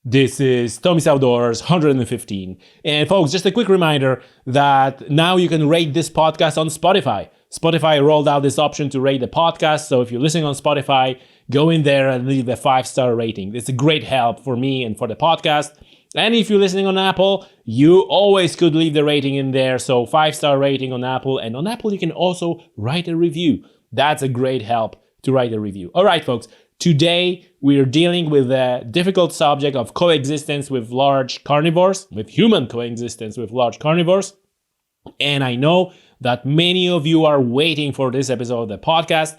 This is Tommy's Outdoors 115. And folks, just a quick reminder that now you can rate this podcast on Spotify. Spotify rolled out this option to rate the podcast. So if you're listening on Spotify, go in there and leave a 5-star rating. It's a great help for me and for the podcast. And if you're listening on Apple, you always could leave the rating in there. So 5-star rating on Apple. And on Apple, you can also write a review. That's a great help to write a review. All right, folks. Today, we're dealing with the difficult subject of coexistence with large carnivores, with human coexistence with large carnivores. And I know that many of you are waiting for this episode of the podcast.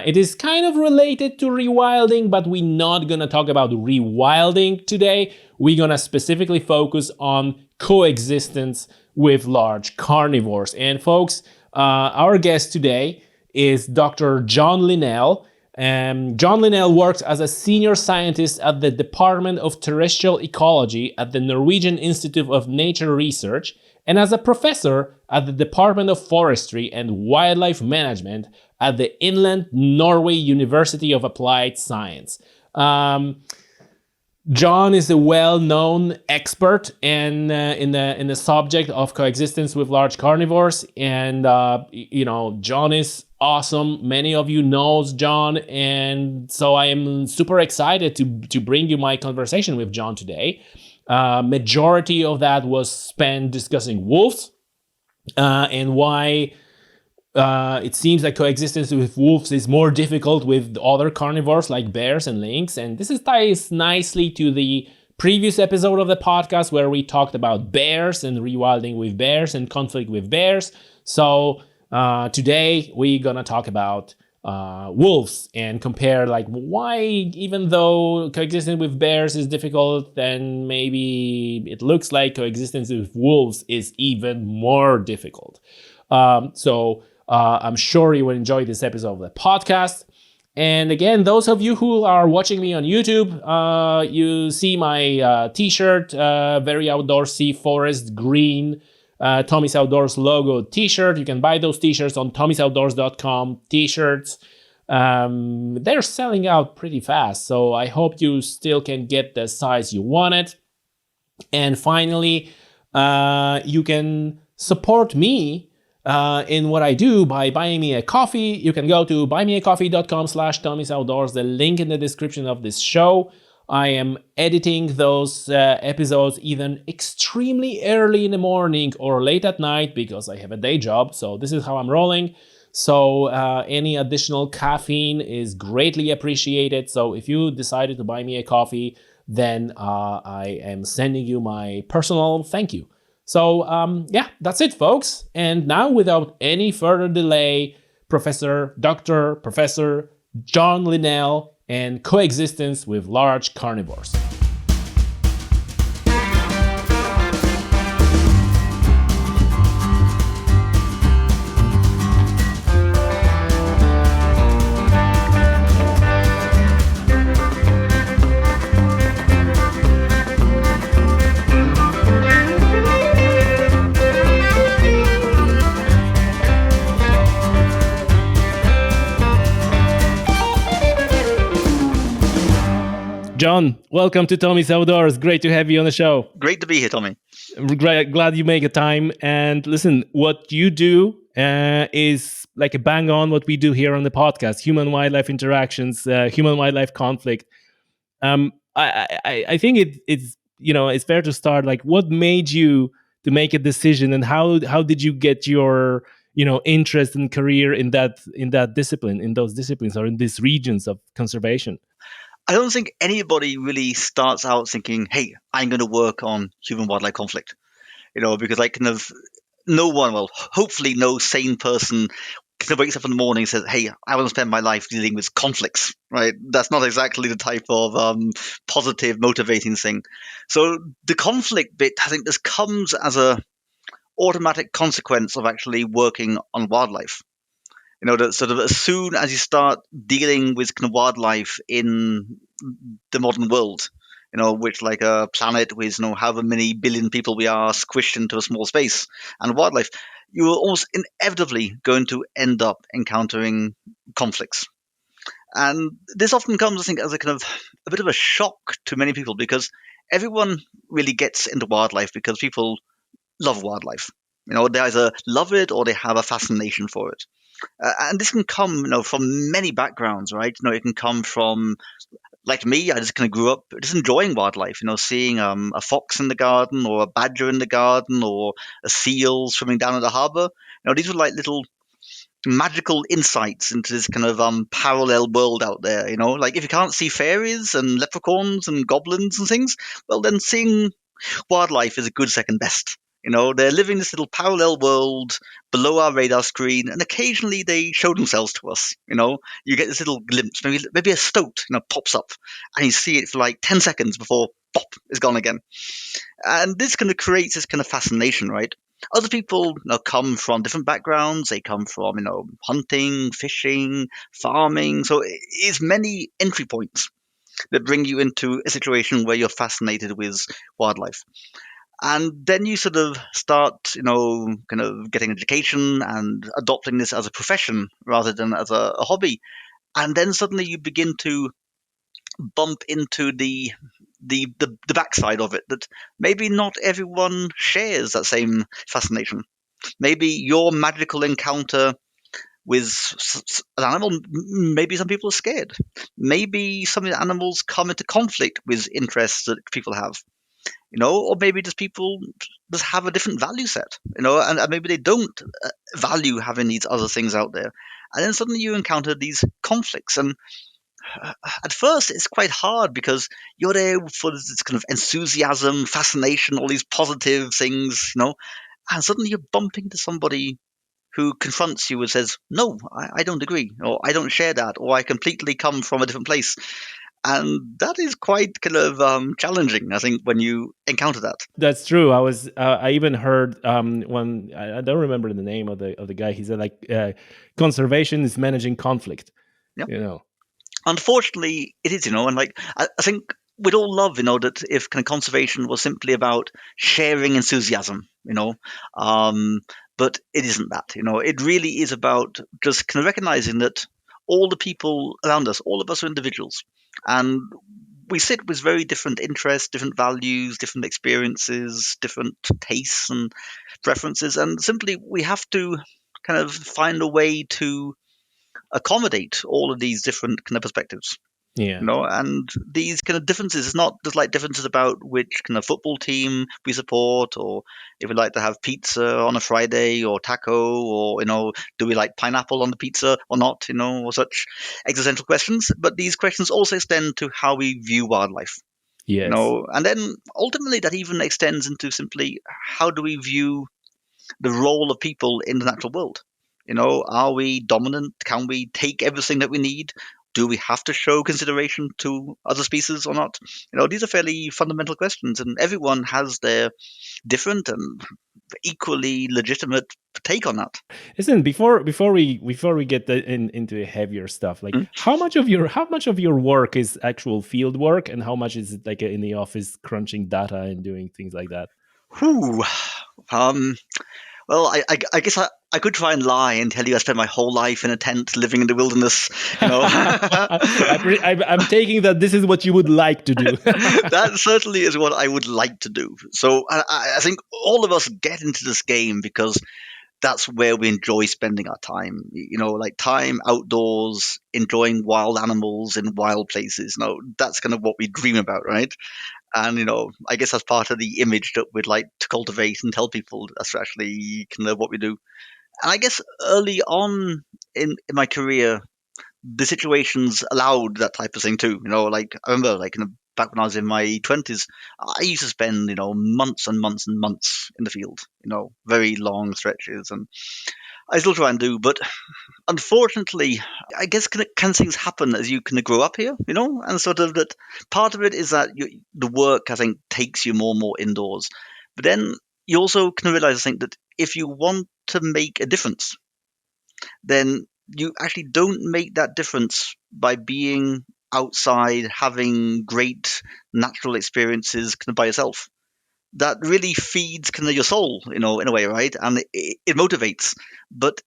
It is kind of related to rewilding, but we're not going to talk about rewilding today. We're going to specifically focus on coexistence with large carnivores. And folks, our guest today is Dr. John Linnell. John Linnell works as a senior scientist at the Department of Terrestrial Ecology at the Norwegian Institute of Nature Research and as a professor at the Department of Forestry and Wildlife Management at the Inland Norway University of Applied Science. John is a well-known expert in the subject of coexistence with large carnivores, and John is awesome. Many of you knows John, and so I am super excited to bring you my conversation with John today. Majority of that was spent discussing wolves and why it seems that coexistence with wolves is more difficult with other carnivores like bears and lynx. And this ties nicely to the previous episode of the podcast where we talked about bears and rewilding with bears and conflict with bears. So today we're gonna talk about wolves and compare like why, even though coexistence with bears is difficult, then maybe it looks like coexistence with wolves is even more difficult. I'm sure you will enjoy this episode of the podcast. And again, those of you who are watching me on YouTube, you see my t-shirt, very outdoorsy forest green Tommy's Outdoors logo t-shirt. You can buy those t-shirts on tommysoutdoors.com t-shirts. They're selling out pretty fast, so I hope you still can get the size you wanted. And finally, you can support me in what I do by buying me a coffee. You can go to buymeacoffee.com/Tommy'sOutdoors, the link in the description of this show. I am editing those episodes even extremely early in the morning or late at night because I have a day job. So this is how I'm rolling. So any additional caffeine is greatly appreciated. So if you decided to buy me a coffee, then I am sending you my personal thank you. So that's it, folks. And now, without any further delay, Professor John Linnell and coexistence with large carnivores. John, welcome to Tommy's Outdoors. Great to have you on the show. Great to be here, Tommy. Glad you make a time. And listen, what you do is like a bang on what we do here on the podcast, human-wildlife interactions, human-wildlife conflict. I think it's fair to start. Like, what made you to make a decision, and how did you get your interest and career in that discipline, in those disciplines, or in these regions of conservation? I don't think anybody really starts out thinking, hey, I'm going to work on human-wildlife conflict, because no one, well, hopefully no sane person kind of wakes up in the morning and says, hey, I want to spend my life dealing with conflicts, right? That's not exactly the type of positive, motivating thing. So the conflict bit, I think this comes as a automatic consequence of actually working on wildlife. That sort of as soon as you start dealing with kind of wildlife in the modern world, which like a planet with however many billion people we are squished into a small space, and wildlife, you're almost inevitably going to end up encountering conflicts. And this often comes, I think, as a kind of a bit of a shock to many people, because everyone really gets into wildlife because people love wildlife. They either love it or they have a fascination for it. And this can come, from many backgrounds, right? It can come from, like me, I just kind of grew up just enjoying wildlife, seeing a fox in the garden or a badger in the garden or a seal swimming down in the harbor. These were like little magical insights into this kind of parallel world out there. Like if you can't see fairies and leprechauns and goblins and things, well, then seeing wildlife is a good second best. They're living this little parallel world below our radar screen, and occasionally they show themselves to us. You get this little glimpse, maybe a stoat, pops up, and you see it for like 10 seconds before pop, it's gone again. And this kind of creates this kind of fascination, right? Other people come from different backgrounds. They come from, hunting, fishing, farming. So it's many entry points that bring you into a situation where you're fascinated with wildlife. And then you sort of start, kind of getting education and adopting this as a profession rather than as a hobby. And then suddenly you begin to bump into the backside of it, that maybe not everyone shares that same fascination. Maybe your magical encounter with an animal, maybe some people are scared. Maybe some of the animals come into conflict with interests that people have. Or maybe just people just have a different value set, and maybe they don't value having these other things out there. And then suddenly you encounter these conflicts. And at first it's quite hard because you're there for this kind of enthusiasm, fascination, all these positive things, and suddenly you're bumping into somebody who confronts you and says, no, I don't agree, or I don't share that, or I completely come from a different place. And that is quite kind of challenging, I think, when you encounter that. That's true. I even heard when I don't remember the name of the guy. He said like conservation is managing conflict. Yeah. Unfortunately, it is, and like I think we'd all love, that if kind of conservation was simply about sharing enthusiasm, but it isn't that. It really is about just kind of recognizing that all the people around us, all of us are individuals, and we sit with very different interests, different values, different experiences, different tastes and preferences, and simply we have to kind of find a way to accommodate all of these different kind of perspectives. Yeah. And these kind of differences, it's not just like differences about which kind of football team we support, or if we like to have pizza on a Friday or taco, or, do we like pineapple on the pizza or not, or such existential questions. But these questions also extend to how we view wildlife. Yes. And then ultimately that even extends into simply how do we view the role of people in the natural world? Are we dominant? Can we take everything that we need? Do we have to show consideration to other species or not? These are fairly fundamental questions, and everyone has their different and equally legitimate take on that. Listen, before we get into heavier stuff, like how much of your work is actual field work, and how much is it like in the office crunching data and doing things like that? Whew. Well, I guess I could try and lie and tell you I spent my whole life in a tent living in the wilderness. I'm taking that this is what you would like to do. That certainly is what I would like to do. So I think all of us get into this game because that's where we enjoy spending our time. Like time outdoors, enjoying wild animals in wild places. That's kind of what we dream about, right? And, I guess that's part of the image that we'd like to cultivate and tell people that's actually kind of what we do. And I guess early on in my career, the situations allowed that type of thing too. Like I remember, like back when I was in my 20s, I used to spend, months and months and months in the field, very long stretches. And I still try and do, but unfortunately, I guess kind of things happen as you kind of grow up here, and sort of that part of it is that the work, I think, takes you more and more indoors. But then you also can realize, I think, that if you want to make a difference, then you actually don't make that difference by being outside, having great natural experiences kind of by yourself. That really feeds kind of your soul, in a way, right? And it motivates. But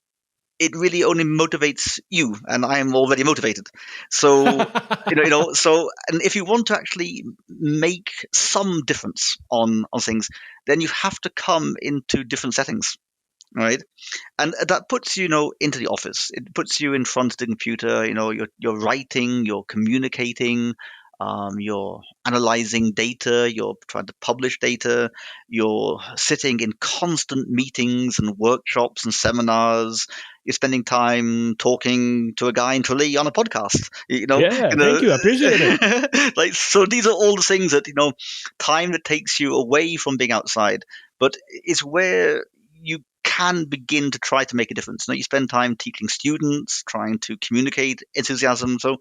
it really only motivates you, and I am already motivated. So so, and if you want to actually make some difference on things, then you have to come into different settings, right? And that puts into the office. It puts you in front of the computer. You're writing, you're communicating, you're analyzing data, you're trying to publish data, you're sitting in constant meetings and workshops and seminars. You're spending time talking to a guy in Tralee on a podcast. Yeah, thank you. I appreciate it. Like, so these are all the things that time that takes you away from being outside, but it's where you can begin to try to make a difference. You spend time teaching students, trying to communicate enthusiasm. So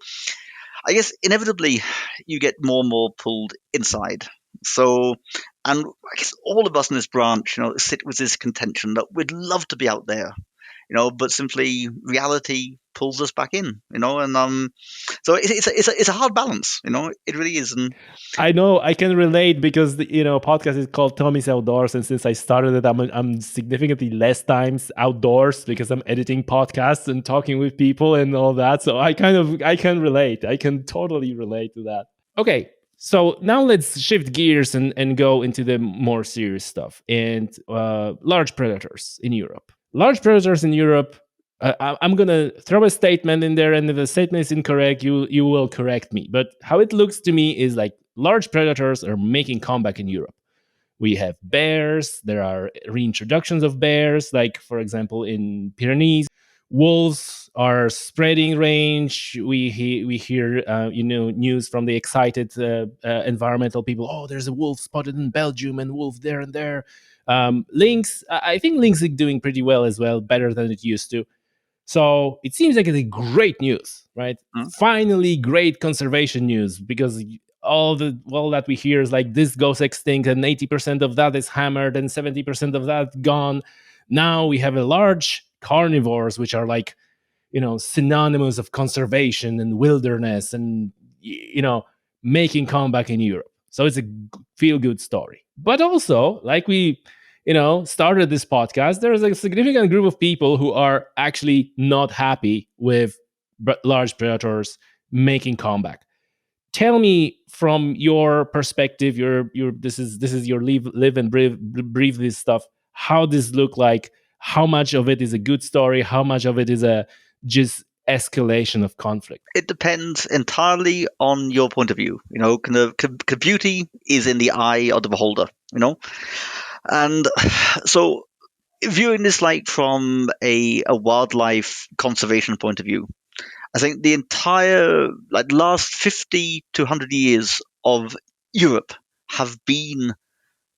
I guess inevitably you get more and more pulled inside. So, and I guess all of us in this branch, sit with this contention that we'd love to be out there, but simply reality pulls us back in, and so it's a hard balance, it really is. And I know I can relate because the podcast is called Tommy's Outdoors, and since I started it, I'm significantly less times outdoors because I'm editing podcasts and talking with people and all that. So I can relate. I can totally relate to that. Okay, so now let's shift gears and go into the more serious stuff and large predators in Europe. Large predators in Europe. I'm gonna throw a statement in there, and if the statement is incorrect, you will correct me. But how it looks to me is like large predators are making comeback in Europe. We have bears. There are reintroductions of bears, like for example in Pyrenees. Wolves are spreading range. We hear news from the excited environmental people. Oh, there's a wolf spotted in Belgium and wolf there and there. Lynx. I think lynx is doing pretty well as well, better than it used to. So it seems like it's great news, right? Finally, great conservation news, because all that we hear is like this goes extinct and 80% of that is hammered and 70% of that gone. Now we have a large carnivores, which are like, synonymous of conservation and wilderness and, making comeback in Europe. So it's a feel good story. But also, like we started this podcast, there's a significant group of people who are actually not happy with large predators making comeback. Tell me from your perspective, your this is your live and breathe this stuff. How this look like? How much of it is a good story? How much of it is a just escalation of conflict? It depends entirely on your point of view. Kind of beauty is in the eye of the beholder. And so, viewing this like from a wildlife conservation point of view, I think the entire last 50 to 100 years of Europe have been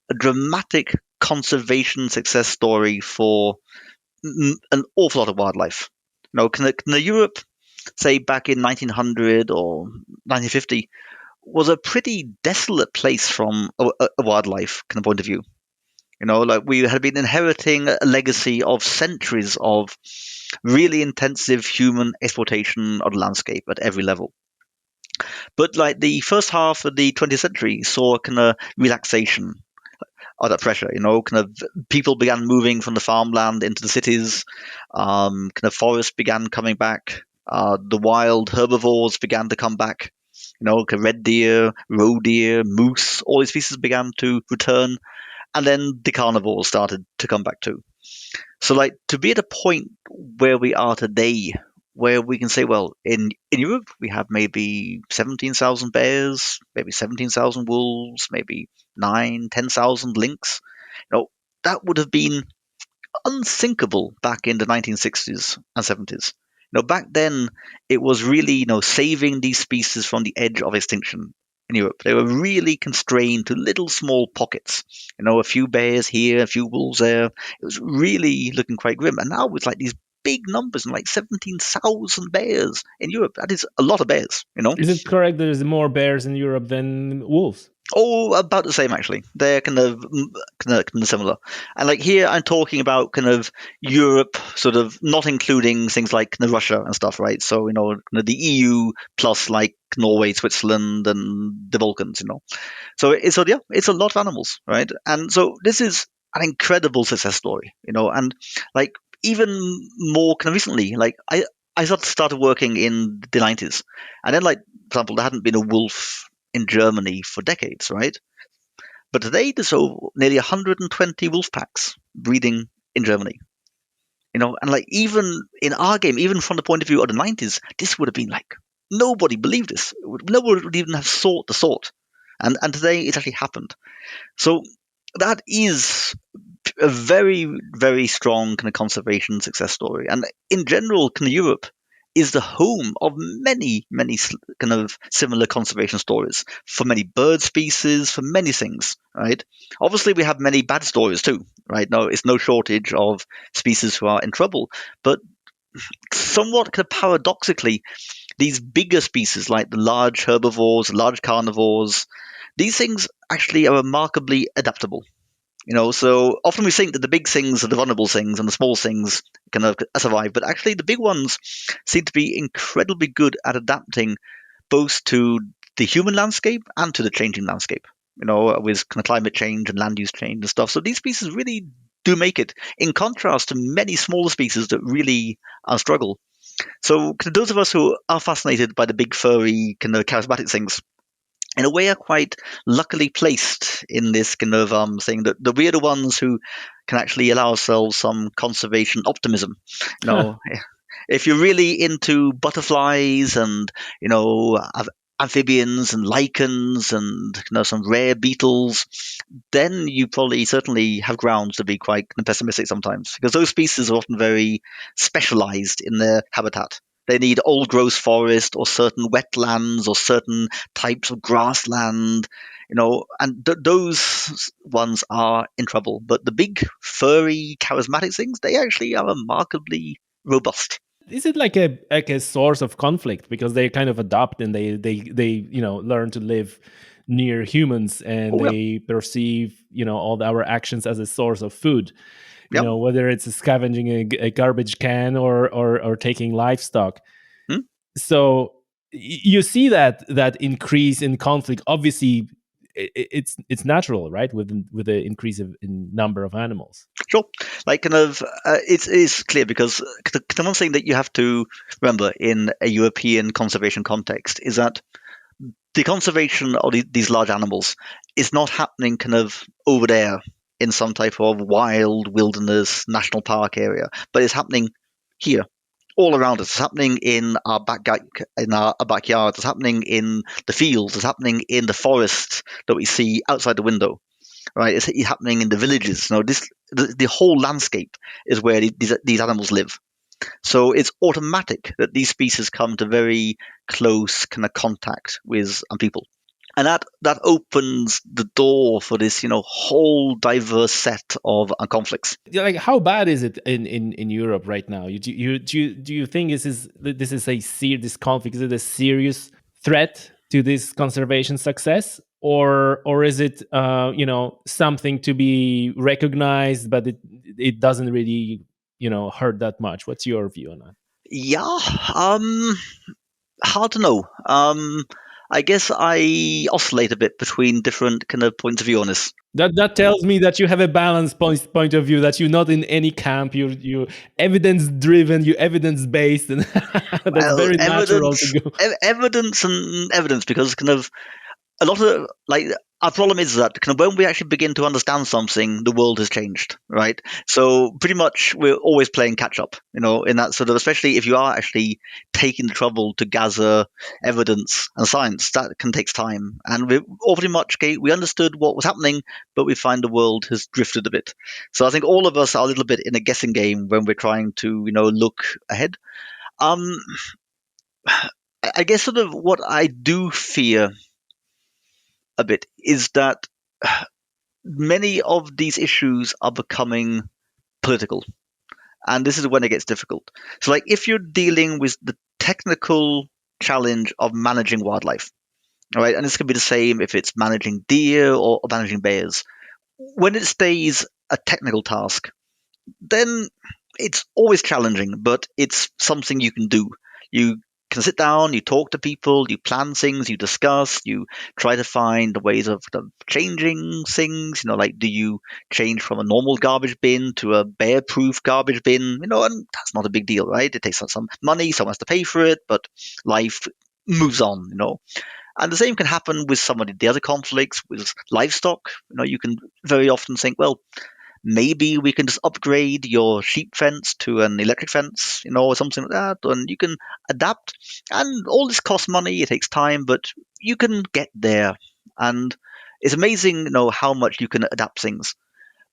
a dramatic conservation success story for an awful lot of wildlife. Can the Europe, say back in 1900 or 1950, was a pretty desolate place from a wildlife kind of point of view. We had been inheriting a legacy of centuries of really intensive human exploitation of the landscape at every level. But the first half of the 20th century saw a kind of relaxation of that pressure. Kind of people began moving from the farmland into the cities. Kind of forests began coming back. The wild herbivores began to come back. Red deer, roe deer, moose, all these species began to return. And then the carnivores started to come back too. So to be at a point where we are today, where we can say, well, in Europe, we have maybe 17,000 bears, maybe 17,000 wolves, maybe 10,000 lynx. That would have been unthinkable back in the 1960s and 70s. Back then, it was really, saving these species from the edge of extinction in Europe. They were really constrained to little small pockets. A few bears here, a few wolves there. It was really looking quite grim. And now with these big numbers and 17,000 bears in Europe, that is a lot of bears. Is it correct there's more bears in Europe than wolves? Oh, about the same actually. They're kind of similar. And here I'm talking about kind of Europe, sort of not including things like Russia and stuff, right? So the EU plus Norway, Switzerland, and the Balkans. So it's a lot of animals, right? And so this is an incredible success story, and even more kind of recently, like I started working in the 90s, and then, like, for example, there hadn't been a wolf in Germany for decades, right? But today there's nearly 120 wolf packs breeding in Germany. And like, even in our game, even from the point of view of the 90s, this would have been like, nobody believed this. Nobody would even have thought the thought. And today it's actually happened. So that is a very, very strong kind of conservation success story. And in general, kind of Europe is the home of many, many kind of similar conservation stories for many bird species, for many things, right? Obviously, we have many bad stories too, right? No, it's no shortage of species who are in trouble, but somewhat kind of paradoxically, these bigger species like the large herbivores, large carnivores, these things actually are remarkably adaptable. So often we think that the big things are the vulnerable things and the small things kind of survive, but actually the big ones seem to be incredibly good at adapting both to the human landscape and to the changing landscape, with kind of climate change and land use change and stuff. So these species really do make it, in contrast to many smaller species that really struggle. So those of us who are fascinated by the big furry kind of charismatic things, in a way, are quite luckily placed in this kind of thing, that we're the ones who can actually allow ourselves some conservation optimism. You know, if you're really into butterflies and amphibians and lichens and some rare beetles, then you probably certainly have grounds to be quite pessimistic sometimes, because those species are often very specialized in their habitat. They need old growth forest or certain wetlands or certain types of grassland, and those ones are in trouble. But the big, furry, charismatic things, they actually are remarkably robust. Is it like a source of conflict because they kind of adopt and they learn to live near humans, and they perceive all our actions as a source of food? Whether it's scavenging a garbage can or taking livestock. So you see that increase in conflict. Obviously, it's natural, right? With the increase in number of animals. Sure. Like, it's clear, because the one thing that you have to remember in a European conservation context is that the conservation of these large animals is not happening kind of over there in some type of wild wilderness national park area, but it's happening here, all around us. It's happening in our backyard. It's happening in the fields. It's happening in the forest that we see outside the window. Right, it's happening in the villages. The whole landscape is where these animals live. So it's automatic that these species come to very close kind of contact with people. And that opens the door for this, whole diverse set of conflicts. Like, how bad is it in Europe right now? Do you think this conflict, is it a serious threat to this conservation success, or is it something to be recognized, but it doesn't really hurt that much? What's your view on that? Yeah, hard to know. I guess I oscillate a bit between different kind of points of view on this. That tells me that you have a balanced point of view, that you're not in any camp. You evidence driven, you evidence based, and that's very natural to go. Evidence, because kind of a lot of, like, our problem is that kind of when we actually begin to understand something, the world has changed, right? So pretty much we're always playing catch up, in that sort of, especially if you are actually taking the trouble to gather evidence and science, that can take time. And we all pretty much, we understood what was happening, but we find the world has drifted a bit. So I think all of us are a little bit in a guessing game when we're trying to, look ahead. I guess sort of what I do fear a bit is that many of these issues are becoming political, and this is when it gets difficult. So, like, if you're dealing with the technical challenge of managing wildlife, all right, and this can be the same if it's managing deer or managing bears, when it stays a technical task, then it's always challenging, but it's something you can do. You can sit down, you talk to people, you plan things, you discuss, you try to find ways of changing things. Like, do you change from a normal garbage bin to a bear-proof garbage bin? And that's not a big deal, right? It takes some money, someone has to pay for it, but life moves on. And the same can happen with some of the other conflicts with livestock. You can very often think, well, maybe we can just upgrade your sheep fence to an electric fence, or something like that, and you can adapt. And all this costs money, it takes time, but you can get there. And it's amazing, how much you can adapt things.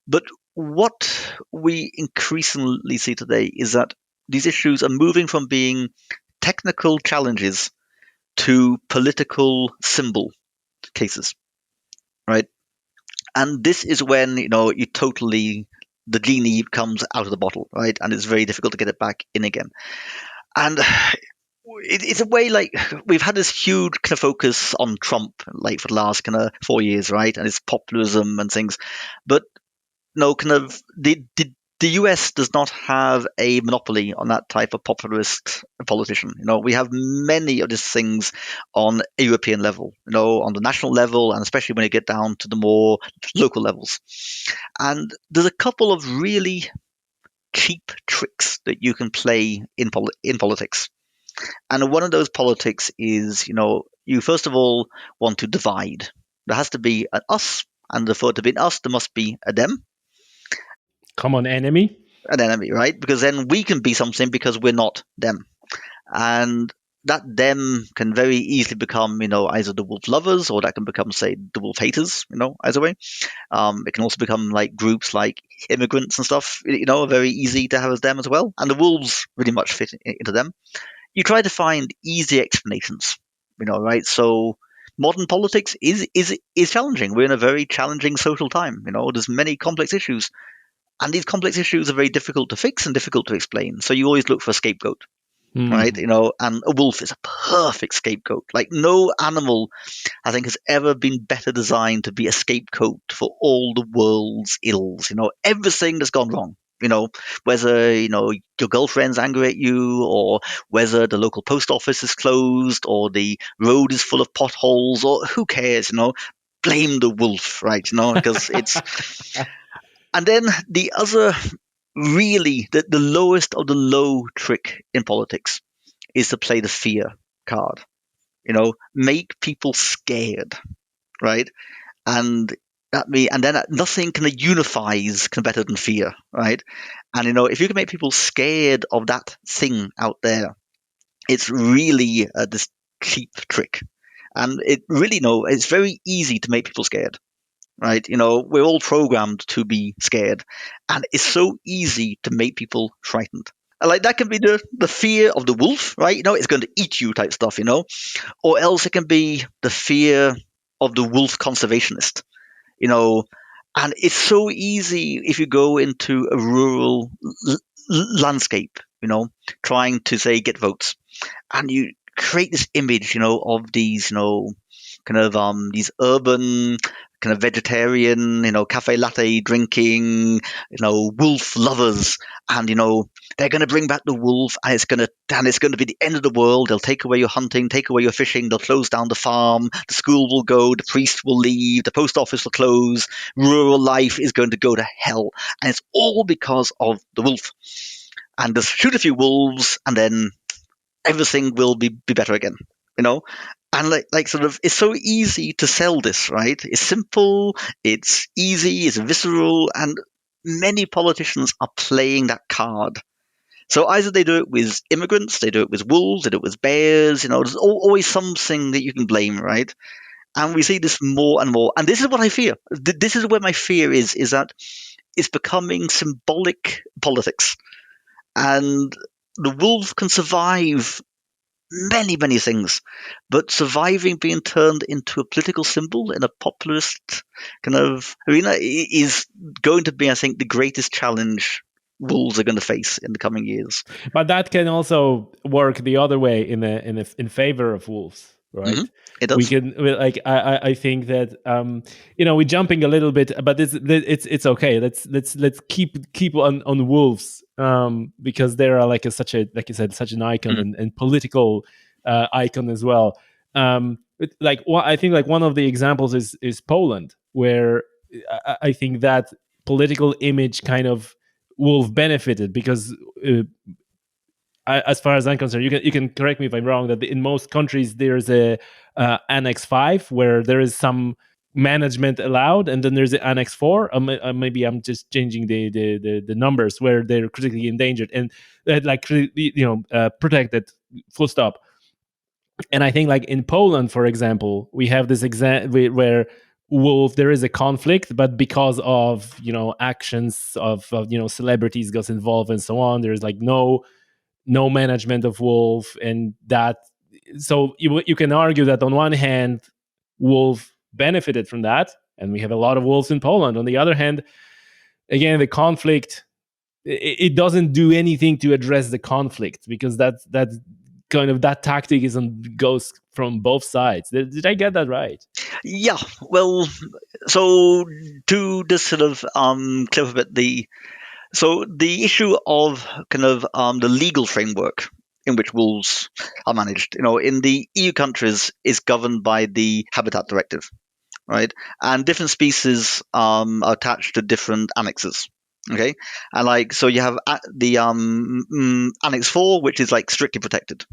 But what we increasingly see today is that these issues are moving from being technical challenges to political symbol cases, right? And this is when the genie comes out of the bottle, right? And it's very difficult to get it back in again. And it's a way like we've had this huge kind of focus on Trump, like for the last kind of 4 years, right? And his populism and things, but the US does not have a monopoly on that type of populist politician. We have many of these things on a European level, on the national level, and especially when you get down to the more local levels. And there's a couple of really cheap tricks that you can play in politics. And one of those politics is, you first of all want to divide. There has to be an us, and for it to be an us, there must be a them. Common enemy. An enemy, right? Because then we can be something because we're not them. And that them can very easily become, either the wolf lovers, or that can become, say, the wolf haters, either way. It can also become like groups like immigrants and stuff, very easy to have as them as well. And the wolves really much fit into them. You try to find easy explanations, right? So modern politics is challenging. We're in a very challenging social time. There's many complex issues. And these complex issues are very difficult to fix and difficult to explain. So you always look for a scapegoat, right? And a wolf is a perfect scapegoat. Like, no animal, I think, has ever been better designed to be a scapegoat for all the world's ills. Everything that's gone wrong. Whether, your girlfriend's angry at you, or whether the local post office is closed, or the road is full of potholes, or who cares, blame the wolf, right? Because it's... And then the other, really, the lowest of the low trick in politics is to play the fear card. Make people scared, right? And then nothing kind of unifies better than fear, right? And if you can make people scared of that thing out there, it's really this cheap trick. And it's very easy to make people scared. Right? We're all programmed to be scared, and it's so easy to make people frightened. Like, that can be the fear of the wolf, right? It's going to eat you type stuff, or else it can be the fear of the wolf conservationist, and it's so easy if you go into a rural landscape, trying to, say, get votes, and you create this image, of these, these urban kind of vegetarian, cafe latte drinking, wolf lovers, and they're going to bring back the wolf, and it's going to be the end of the world. They'll take away your hunting, take away your fishing. They'll close down the farm. The school will go. The priest will leave. The post office will close. Rural life is going to go to hell, and it's all because of the wolf. And just shoot a few wolves, and then everything will be better again. And like sort of, it's so easy to sell this, right? It's simple, it's easy, it's visceral, and many politicians are playing that card. So either they do it with immigrants, they do it with wolves, they do it with bears. There's always something that you can blame, right? And we see this more and more. And this is what I fear. This is where my fear is that it's becoming symbolic politics. And the wolf can survive many, many things, but surviving being turned into a political symbol in a populist kind of arena is going to be, I think, the greatest challenge wolves are going to face in the coming years. But that can also work the other way in favor of wolves, right? Mm-hmm. It does. We can, like, I think that we're jumping a little bit, but it's okay. Let's keep on wolves because they are like like you said, such an icon and political icon as well. I think like one of the examples is Poland, where I think that political image kind of wolf benefited because as far as I'm concerned, you can correct me if I'm wrong, that in most countries there's a Annex 5 where there is some management allowed, and then there's the Annex 4. Maybe I'm just changing the numbers where they're critically endangered and protected. Full stop. And I think like in Poland, for example, we have this where wolf there is a conflict, but because of actions of celebrities got involved and so on, there's like no management of wolf, and that so you can argue that on one hand wolf benefited from that, and we have a lot of wolves in Poland. On the other hand, again, the conflict, it doesn't do anything to address the conflict, because that's kind of that tactic goes from both sides. Did I get that right? Yeah, well, so to just sort of clear up a bit, the issue of kind of the legal framework in which wolves are managed, in the EU countries is governed by the Habitat Directive, right? And different species are attached to different annexes. Okay, and so you have the Annex 4, which is like strictly protected.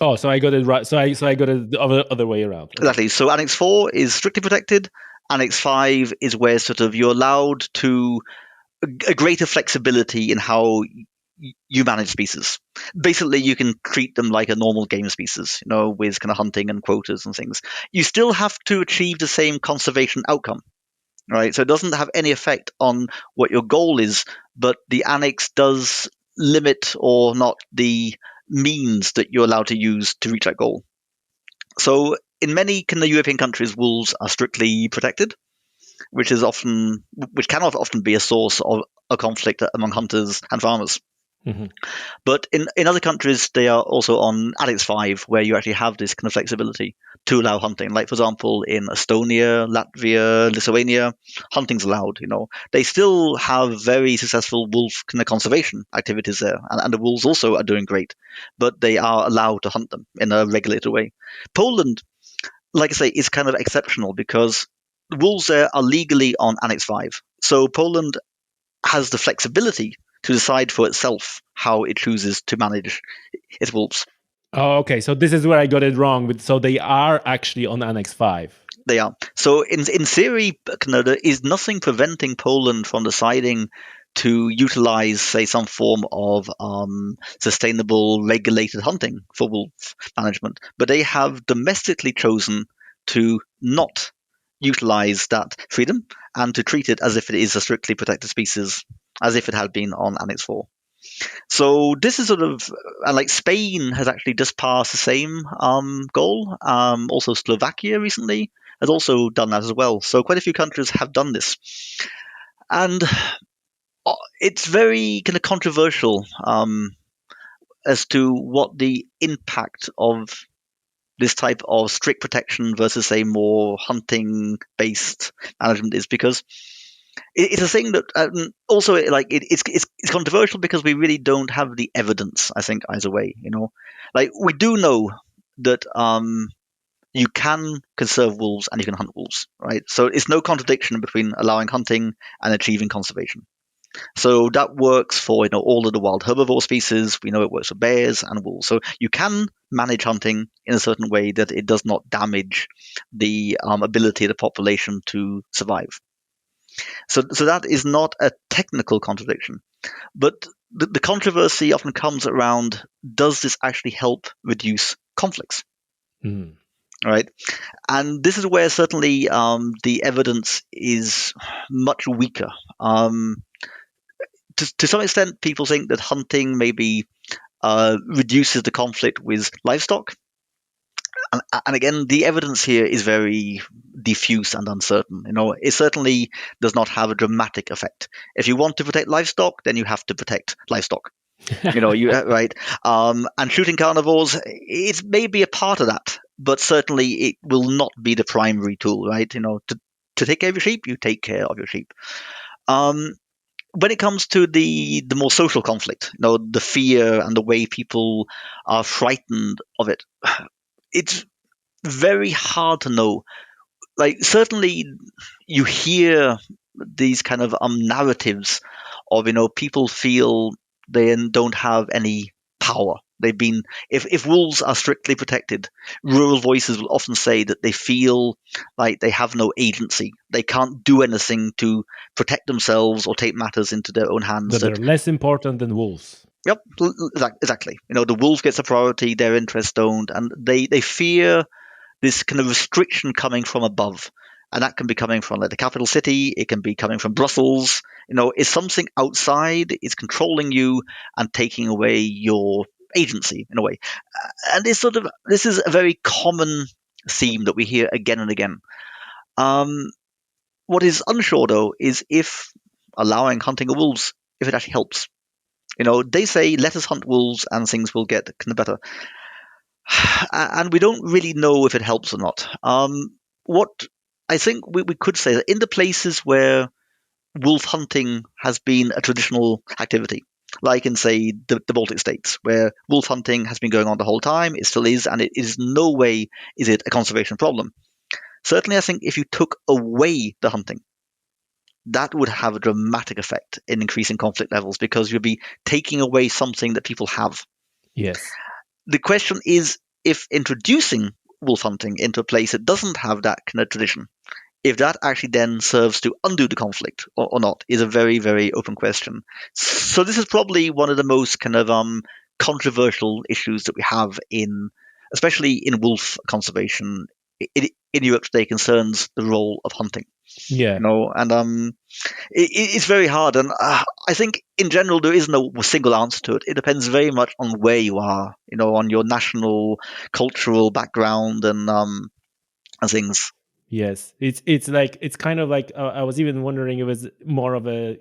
Oh, so I got it right. So I got it the other way around. Okay. Exactly. So Annex 4 is strictly protected. Annex 5 is where sort of you're allowed to a greater flexibility in how you manage species. Basically, you can treat them like a normal game species, with kind of hunting and quotas and things. You still have to achieve the same conservation outcome, right? So it doesn't have any effect on what your goal is, but the annex does limit or not the means that you're allowed to use to reach that goal. So in many kind of European countries, wolves are strictly protected, which cannot often be a source of a conflict among hunters and farmers. Mm-hmm. But in other countries, they are also on Annex 5, where you actually have this kind of flexibility to allow hunting. Like, for example, in Estonia, Latvia, Lithuania, hunting's allowed. They still have very successful wolf kind of conservation activities there, and the wolves also are doing great, but they are allowed to hunt them in a regulated way. Poland, like I say, is kind of exceptional because the wolves there are legally on Annex 5. So Poland has the flexibility to decide for itself how it chooses to manage its wolves. Oh, okay. So this is where I got it wrong. So they are actually on Annex 5. They are. So in theory, there is nothing preventing Poland from deciding to utilize, say, some form of sustainable regulated hunting for wolf management. But they have domestically chosen to not utilize that freedom and to treat it as if it is a strictly protected species, as if it had been on Annex 4. So this is sort of, like Spain has actually just passed the same goal. Also Slovakia recently has also done that as well. So quite a few countries have done this. And it's very kind of controversial as to what the impact of this type of strict protection versus a more hunting-based management is, because it's a thing that also it's controversial because we really don't have the evidence, I think, either way. Like we do know that you can conserve wolves and you can hunt wolves, right? So it's no contradiction between allowing hunting and achieving conservation. So that works for all of the wild herbivore species. We know it works for bears and wolves. So you can manage hunting in a certain way that it does not damage the ability of the population to survive. So that is not a technical contradiction. But the controversy often comes around, does this actually help reduce conflicts? Mm. Right? And this is where certainly the evidence is much weaker. To some extent, people think that hunting maybe reduces the conflict with livestock. And again, the evidence here is very diffuse and uncertain. It certainly does not have a dramatic effect. If you want to protect livestock, then you have to protect livestock. Right. And shooting carnivores, it's maybe a part of that, but certainly it will not be the primary tool, right? To take care of your sheep, you take care of your sheep. when it comes to the more social conflict, the fear and the way people are frightened of it, it's very hard to know. Like, certainly you hear these kind of narratives of, people feel they don't have any power. They've been, if wolves are strictly protected, rural voices will often say that they feel like they have no agency. They can't do anything to protect themselves or take matters into their own hands. That they're less important than wolves. Yep, exactly. The wolf gets a priority, their interests don't, and they fear this kind of restriction coming from above. And that can be coming from like the capital city, it can be coming from Brussels. It's something outside, it's controlling you and taking away your agency in a way. And this is a very common theme that we hear again and again. What is unsure though is if allowing hunting of wolves, if it actually helps. They say let us hunt wolves and things will get kind of better. And we don't really know if it helps or not. What I think we could say that in the places where wolf hunting has been a traditional activity, like in, say, the Baltic states, where wolf hunting has been going on the whole time, it still is, and it is no way is it a conservation problem. Certainly, I think if you took away the hunting, that would have a dramatic effect in increasing conflict levels because you'd be taking away something that people have. Yes. The question is if introducing wolf hunting into a place that doesn't have that kind of tradition, if that actually then serves to undo the conflict or not, is a very, very open question. So this is probably one of the most kind of controversial issues that we have especially in wolf conservation in Europe today, concerns the role of hunting. Yeah. And it's very hard. And I think in general there is no single answer to it. It depends very much on where you are, on your national, cultural background and things. Yes, it's kind of like I was even wondering if it was more of a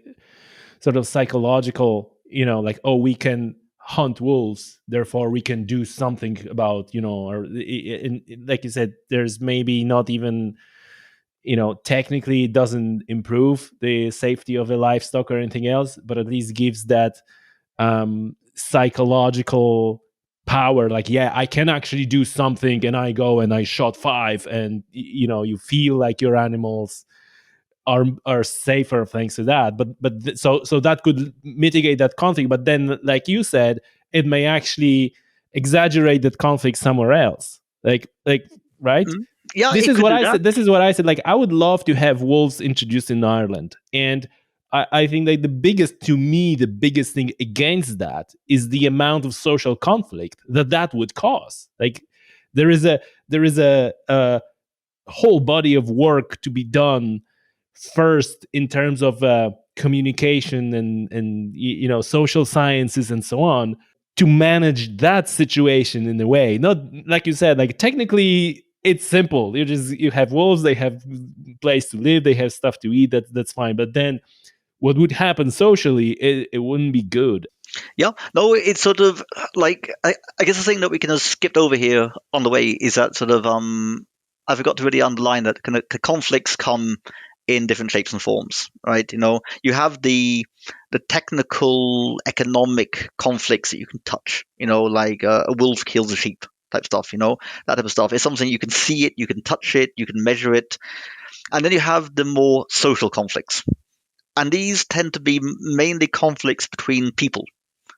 sort of psychological, like, oh, we can hunt wolves, therefore we can do something about, or like you said, there's maybe not even, technically it doesn't improve the safety of a livestock or anything else, but at least gives that psychological power, like, yeah, I can actually do something, and I go and I shot 5, and you feel like your animals are safer thanks to that. So that could mitigate that conflict, but then, like you said, it may actually exaggerate that conflict somewhere else, like right. Mm. Yeah, This it is could what do I that. said. This is what I said. Like, I would love to have wolves introduced in Ireland, and I think that the biggest thing against that is the amount of social conflict that would cause. Like, there is a whole body of work to be done first in terms of communication and social sciences and so on, to manage that situation in a way. Not like you said, like, technically it's simple. You have wolves, they have place to live, they have stuff to eat. That's fine. But then what would happen socially, it wouldn't be good. Yeah, no, it's sort of like I guess the thing that we kind of skipped over here on the way is that sort of I forgot to really underline that kind of conflicts come in different shapes and forms, right? You have the technical, economic conflicts that you can touch, like a wolf kills a sheep type stuff, that type of stuff. It's something you can see it, you can touch it, you can measure it, and then you have the more social conflicts, and these tend to be mainly conflicts between people.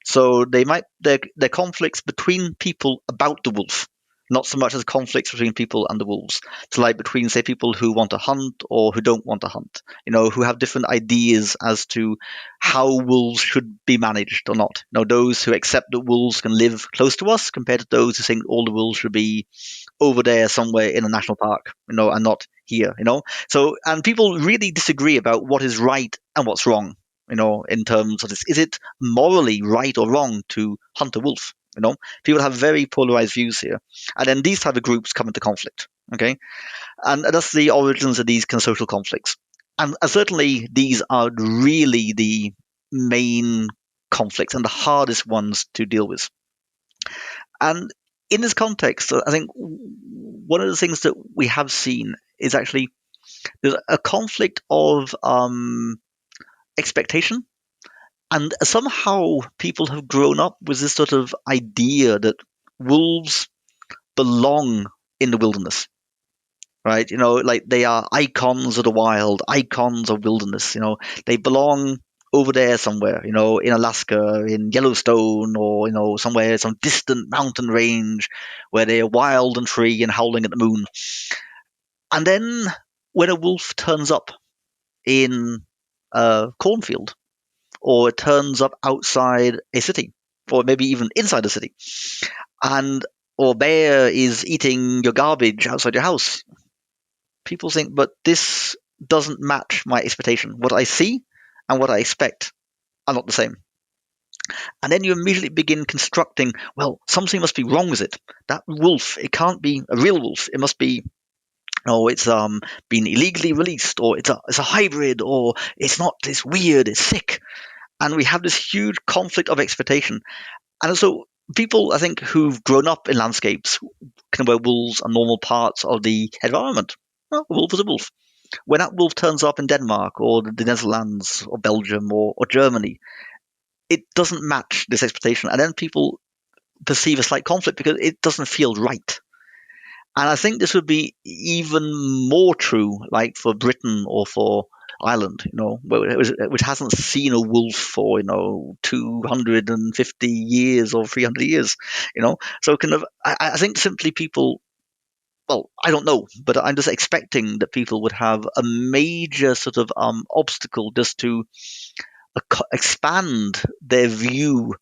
So they're conflicts between people about the wolf, not so much as conflicts between people and the wolves. So like between, say, people who want to hunt or who don't want to hunt, who have different ideas as to how wolves should be managed or not. Those who accept that wolves can live close to us compared to those who think all the wolves should be over there somewhere in a national park, and not here, So, and people really disagree about what is right and what's wrong, in terms of this. Is it morally right or wrong to hunt a wolf? People have very polarized views here. And then these type of groups come into conflict, okay? And that's the origins of these kind of social conflicts. And certainly these are really the main conflicts and the hardest ones to deal with. And in this context, I think one of the things that we have seen is actually there's a conflict of expectation And somehow people have grown up with this sort of idea that wolves belong in the wilderness, right? Like they are icons of the wild, icons of wilderness. They belong over there somewhere, in Alaska, in Yellowstone, or, somewhere, some distant mountain range where they're wild and free and howling at the moon. And then when a wolf turns up in a cornfield, or it turns up outside a city, or maybe even inside a city, and or bear is eating your garbage outside your house, people think, but this doesn't match my expectation. What I see and what I expect are not the same. And then you immediately begin constructing, well, something must be wrong with it. That wolf, it can't be a real wolf. It must be, it's been illegally released, or it's a hybrid, or it's not, it's weird, it's sick. And we have this huge conflict of expectation. And so people, I think, who've grown up in landscapes where wolves are normal parts of the environment, well, a wolf is a wolf. When that wolf turns up in Denmark or the Netherlands or Belgium or Germany, it doesn't match this expectation. And then people perceive a slight conflict because it doesn't feel right. And I think this would be even more true, like for Britain or for Ireland, which hasn't seen a wolf for 250 years or 300 years, So I think simply people. Well, I don't know, but I'm just expecting that people would have a major sort of obstacle just to expand their view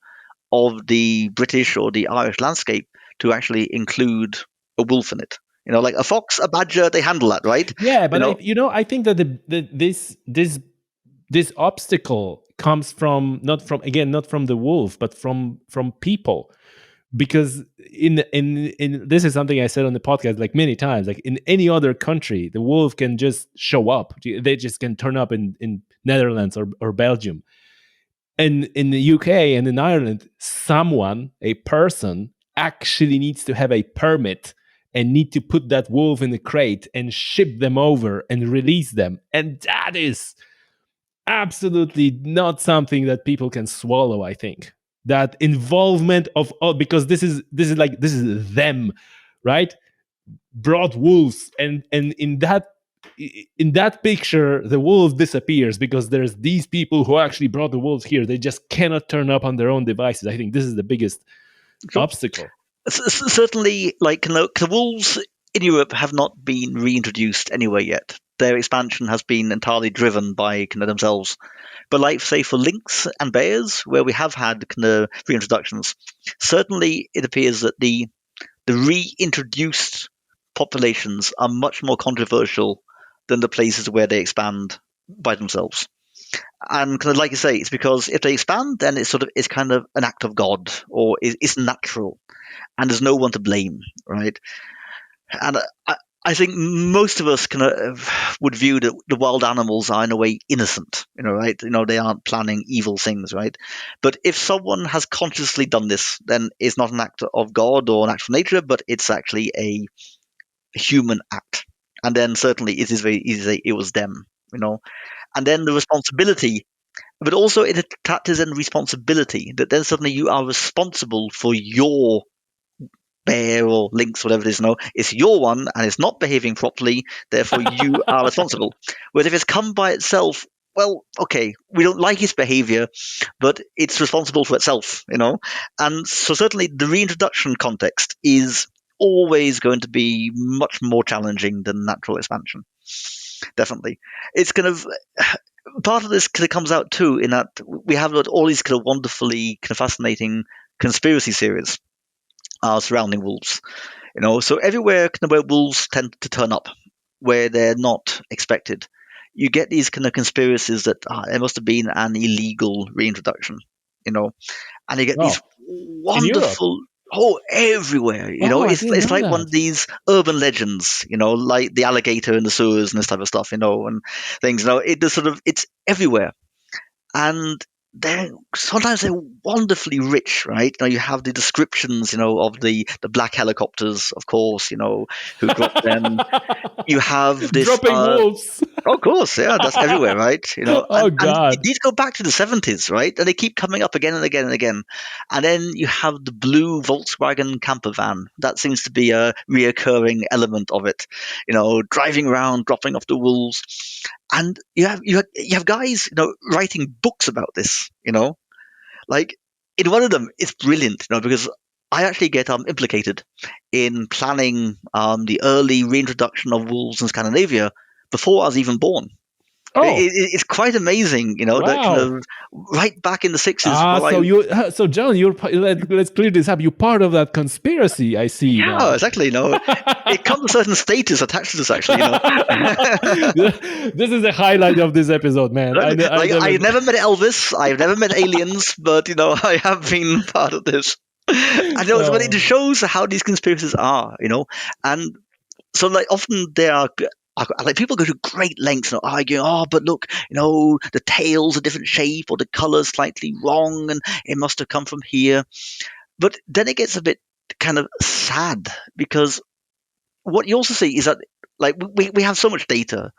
of the British or the Irish landscape to actually include a wolf in it. Like a fox, a badger, they handle that, right? Yeah, but I think that this obstacle comes from not from the wolf, but from people. Because in this is something I said on the podcast like many times, like in any other country, the wolf can just show up. They just can turn up in Netherlands or Belgium. And in the UK and in Ireland, a person actually needs to have a permit and need to put that wolf in a crate and ship them over and release them. And that is absolutely not something that people can swallow, I think. That involvement of because this is them, right? Brought wolves, and in that picture the wolf disappears because there's these people who actually brought the wolves here. They just cannot turn up on their own devices. I think this is the biggest obstacle. Certainly, like the wolves in Europe have not been reintroduced anywhere yet. Their expansion has been entirely driven by themselves. But like, say, for lynx and bears, where we have had reintroductions, certainly it appears that the reintroduced populations are much more controversial than the places where they expand by themselves. And like you say, it's because if they expand, then it's kind of an act of God, or it's natural, and there's no one to blame, right? And I think most of us would view that the wild animals are in a way innocent, right? They aren't planning evil things, right? But if someone has consciously done this, then it's not an act of God or an act of nature, but it's actually a human act. And then certainly it is very easy to say it was them, And then the responsibility, but also it attaches in responsibility, that then suddenly you are responsible for your bear or lynx, whatever it is, it's your one and it's not behaving properly, therefore you are responsible. Whereas if it's come by itself, well, okay, we don't like its behavior, but it's responsible for itself, And so certainly the reintroduction context is always going to be much more challenging than natural expansion. Definitely. It's part of this comes out too in that we have all these wonderfully fascinating conspiracy theories surrounding wolves. So everywhere where wolves tend to turn up, where they're not expected, you get these conspiracies that there must have been an illegal reintroduction, and you get these wonderful. Oh, everywhere! It's like one of these urban legends, like the alligator in the sewers and this type of stuff, and things. It's everywhere, and sometimes they're wonderfully rich, right? You have the descriptions, of the black helicopters, of course, who drop them. You have this. Dropping wolves. Of course, yeah, that's everywhere, right? Oh And God. these go back to the 70s, right? And they keep coming up again and again and again. And then you have the blue Volkswagen camper van. That seems to be a reoccurring element of it. Driving around, dropping off the wolves, and you have guys, writing books about this. Like in one of them, it's brilliant, because I actually get implicated in planning the early reintroduction of wolves in Scandinavia before I was even born. Oh, It's quite amazing, that kind wow. of right back in the 60s. Well, So John, let's clear this up. You're part of that conspiracy. I see yeah, now. exactly. It comes with a certain status attached to this, actually. This is the highlight of this episode, man. I Like never. I've never met Elvis, I've never met aliens, but I have been part of this. And but it Oh. shows how these conspiracies are, and so like often they are. Like people go to great lengths and arguing, but look, the tail's a different shape or the color's slightly wrong and it must have come from here. But then it gets a bit kind of sad because what you also see is that like we have so much data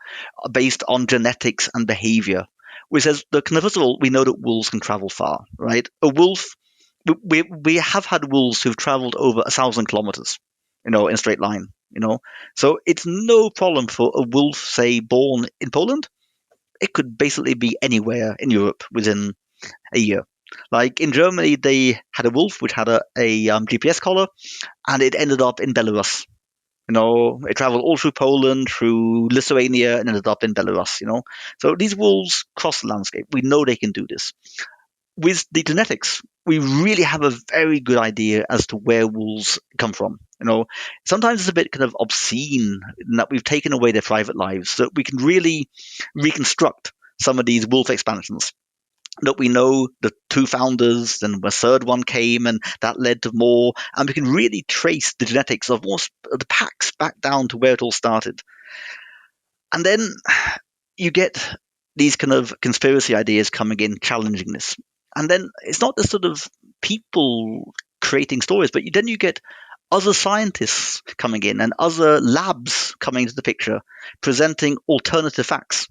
based on genetics and behavior, which says that first of all we know that wolves can travel far, right? A wolf, we have had wolves who've traveled over 1,000 kilometers, in a straight line, So it's no problem for a wolf, say, born in Poland. It could basically be anywhere in Europe within a year. Like in Germany, they had a wolf which had a GPS collar, and it ended up in Belarus. It traveled all through Poland, through Lithuania, and ended up in Belarus. So these wolves cross the landscape. We know they can do this. With the genetics, we really have a very good idea as to where wolves come from. Sometimes it's a bit kind of obscene in that we've taken away their private lives, so that we can really reconstruct some of these wolf expansions. That we know the two founders, and the third one came, and that led to more, and we can really trace the genetics of most of the packs back down to where it all started. And then you get these kind of conspiracy ideas coming in, challenging this. And then it's not the sort of people creating stories, but then you get other scientists coming in and other labs coming into the picture, presenting alternative facts,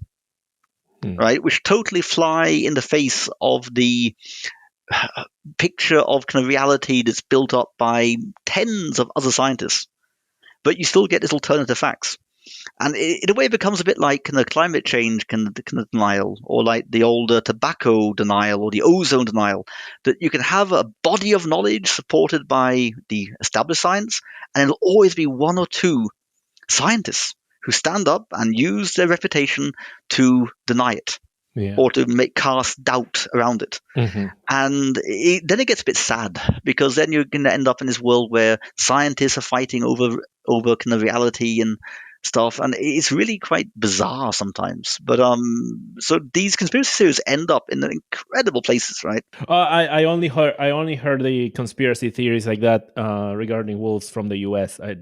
right, which totally fly in the face of the picture of kind of reality that's built up by tens of other scientists. But you still get these alternative facts. And in a way, it becomes a bit like kind of climate change kind of denial, or like the older tobacco denial, or the ozone denial, that you can have a body of knowledge supported by the established science, and it'll always be one or two scientists who stand up and use their reputation to deny it. Yeah. Or to cast doubt around it. Mm-hmm. And then it gets a bit sad, because then you're going to end up in this world where scientists are fighting over kind of reality and stuff, and it's really quite bizarre sometimes. But so these conspiracy theories end up in incredible places, right? I only heard the conspiracy theories like that regarding wolves from the U.S. I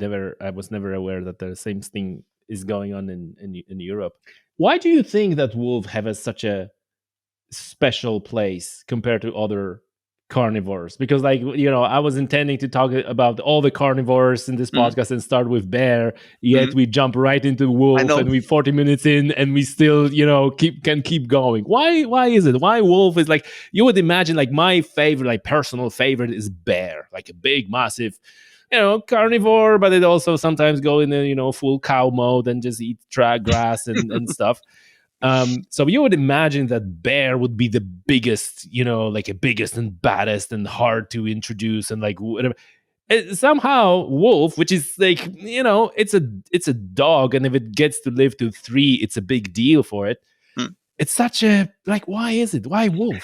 was never aware that the same thing is going on in Europe. Why do you think that wolves have such a special place compared to other carnivores? Because I was intending to talk about all the carnivores in this podcast and start with bear, yet we jump right into wolf, and we 40 minutes in and we still can keep going. Why is it? Why wolf is like, you would imagine, like my favorite, like personal favorite, is bear, like a big massive carnivore, but it also sometimes go in a full cow mode and just eat grass and stuff. So you would imagine that bear would be the biggest, like a biggest and baddest and hard to introduce and like whatever. Somehow wolf, which is like, it's a dog, and if it gets to live to 3, it's a big deal for it. It's such a, like, why is it? Why wolf?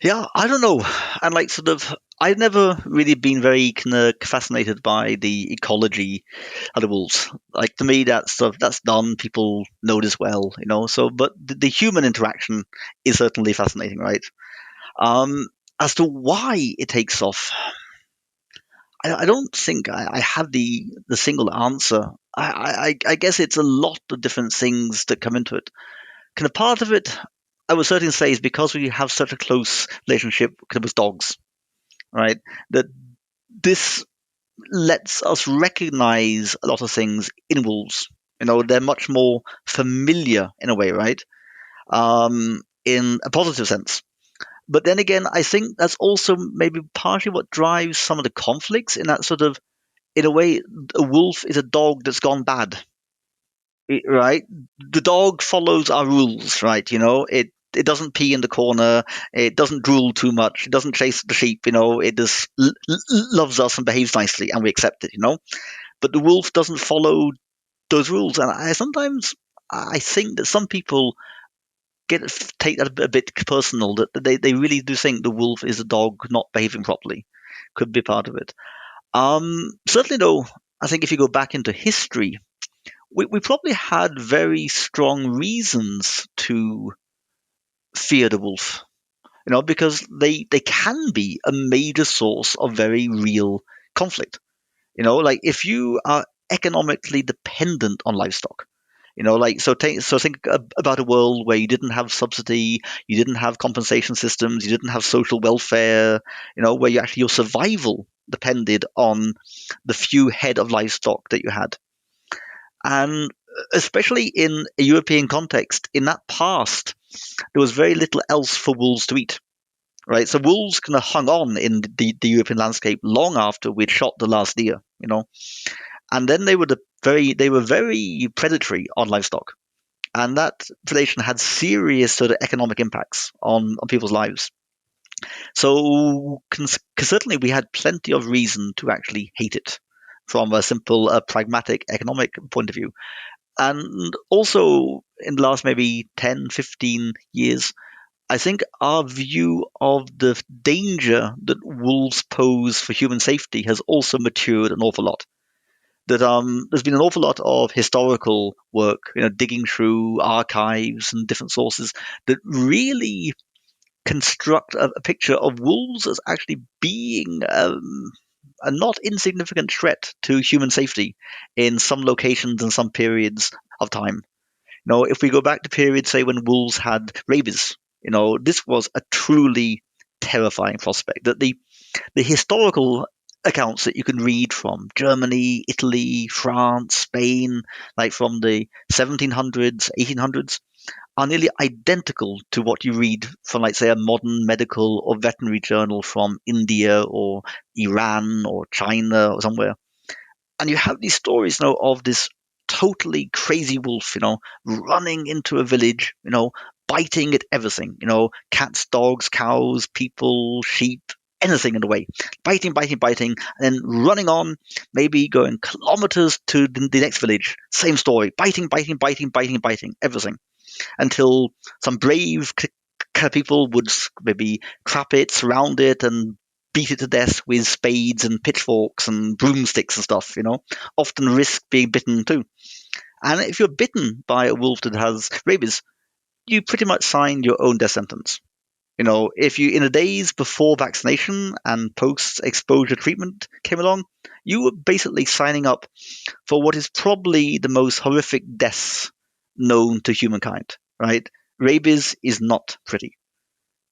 Yeah, I don't know. And like sort of, I've never really been very kind of fascinated by the ecology of the wolves. Like to me, that stuff that's done. People know this well, So, but the human interaction is certainly fascinating, right? As to why it takes off, I don't think I have the single answer. I guess it's a lot of different things that come into it. Kind of part of it, I would certainly say is because we have such a close relationship with dogs, right? That this lets us recognize a lot of things in wolves. They're much more familiar in a way, right? In a positive sense. But then again, I think that's also maybe partially what drives some of the conflicts in that sort of, in a way, a wolf is a dog that's gone bad, right? The dog follows our rules, right? It doesn't pee in the corner. It doesn't drool too much. It doesn't chase the sheep. It just loves us and behaves nicely, and we accept it. But the wolf doesn't follow those rules, and I think that some people take that a bit personal. That they really do think the wolf is a dog not behaving properly. Could be part of it. Certainly, though, I think if you go back into history, we probably had very strong reasons to fear the wolf, because they can be a major source of very real conflict. Like if you are economically dependent on livestock, think about a world where you didn't have subsidy, you didn't have compensation systems, you didn't have social welfare, where your survival depended on the few head of livestock that you had. And especially in a European context, in that past, there was very little else for wolves to eat. Right, so wolves kind of hung on in the European landscape long after we'd shot the last deer, and then they were very predatory on livestock, and that predation had serious sort of economic impacts on people's lives. So certainly we had plenty of reason to actually hate it from a simple, pragmatic economic point of view. And also in the last maybe 10, 15 years, I think our view of the danger that wolves pose for human safety has also matured an awful lot. That there's been an awful lot of historical work, digging through archives and different sources that really construct a picture of wolves as actually being a not insignificant threat to human safety in some locations and some periods of time. If we go back to periods, say, when wolves had rabies, this was a truly terrifying prospect. That the historical accounts that you can read from Germany, Italy, France, Spain, like from the 1700s, 1800s, are nearly identical to what you read from, like, say, a modern medical or veterinary journal from India or Iran or China or somewhere. And you have these stories now of this totally crazy wolf, running into a village, biting at everything, cats, dogs, cows, people, sheep, anything in the way, biting, and then running on, maybe going kilometers to the next village, same story, biting, everything, until some brave people would maybe trap it, surround it, and beat it to death with spades and pitchforks and broomsticks and stuff, often risk being bitten too. And if you're bitten by a wolf that has rabies, you pretty much sign your own death sentence. If you, in the days before vaccination and post-exposure treatment came along, you were basically signing up for what is probably the most horrific deaths known to humankind, right? Rabies is not pretty,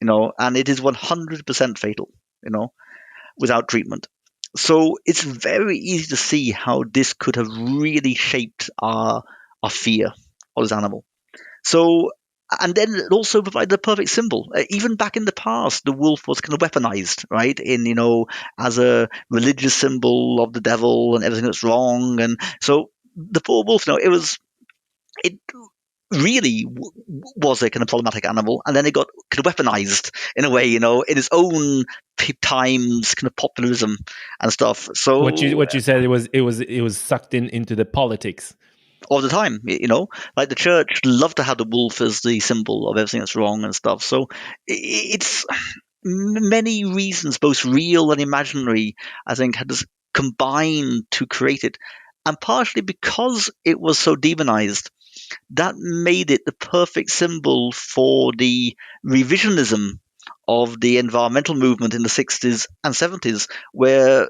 and it is 100% fatal, without treatment. So it's very easy to see how this could have really shaped our fear of this animal. So, and then it also provided a perfect symbol. Even back in the past, the wolf was kind of weaponized, right? As a religious symbol of the devil and everything that's wrong. And so the poor wolf, it really was a kind of problematic animal, and then it got kind of weaponized in a way, in its own times, kind of populism and stuff. So what you said, it was sucked into the politics all the time, like the church loved to have the wolf as the symbol of everything that's wrong and stuff. So it's many reasons, both real and imaginary, I think, had combined to create it, and partially because it was so demonized, that made it the perfect symbol for the revisionism of the environmental movement in the 60s and 70s, where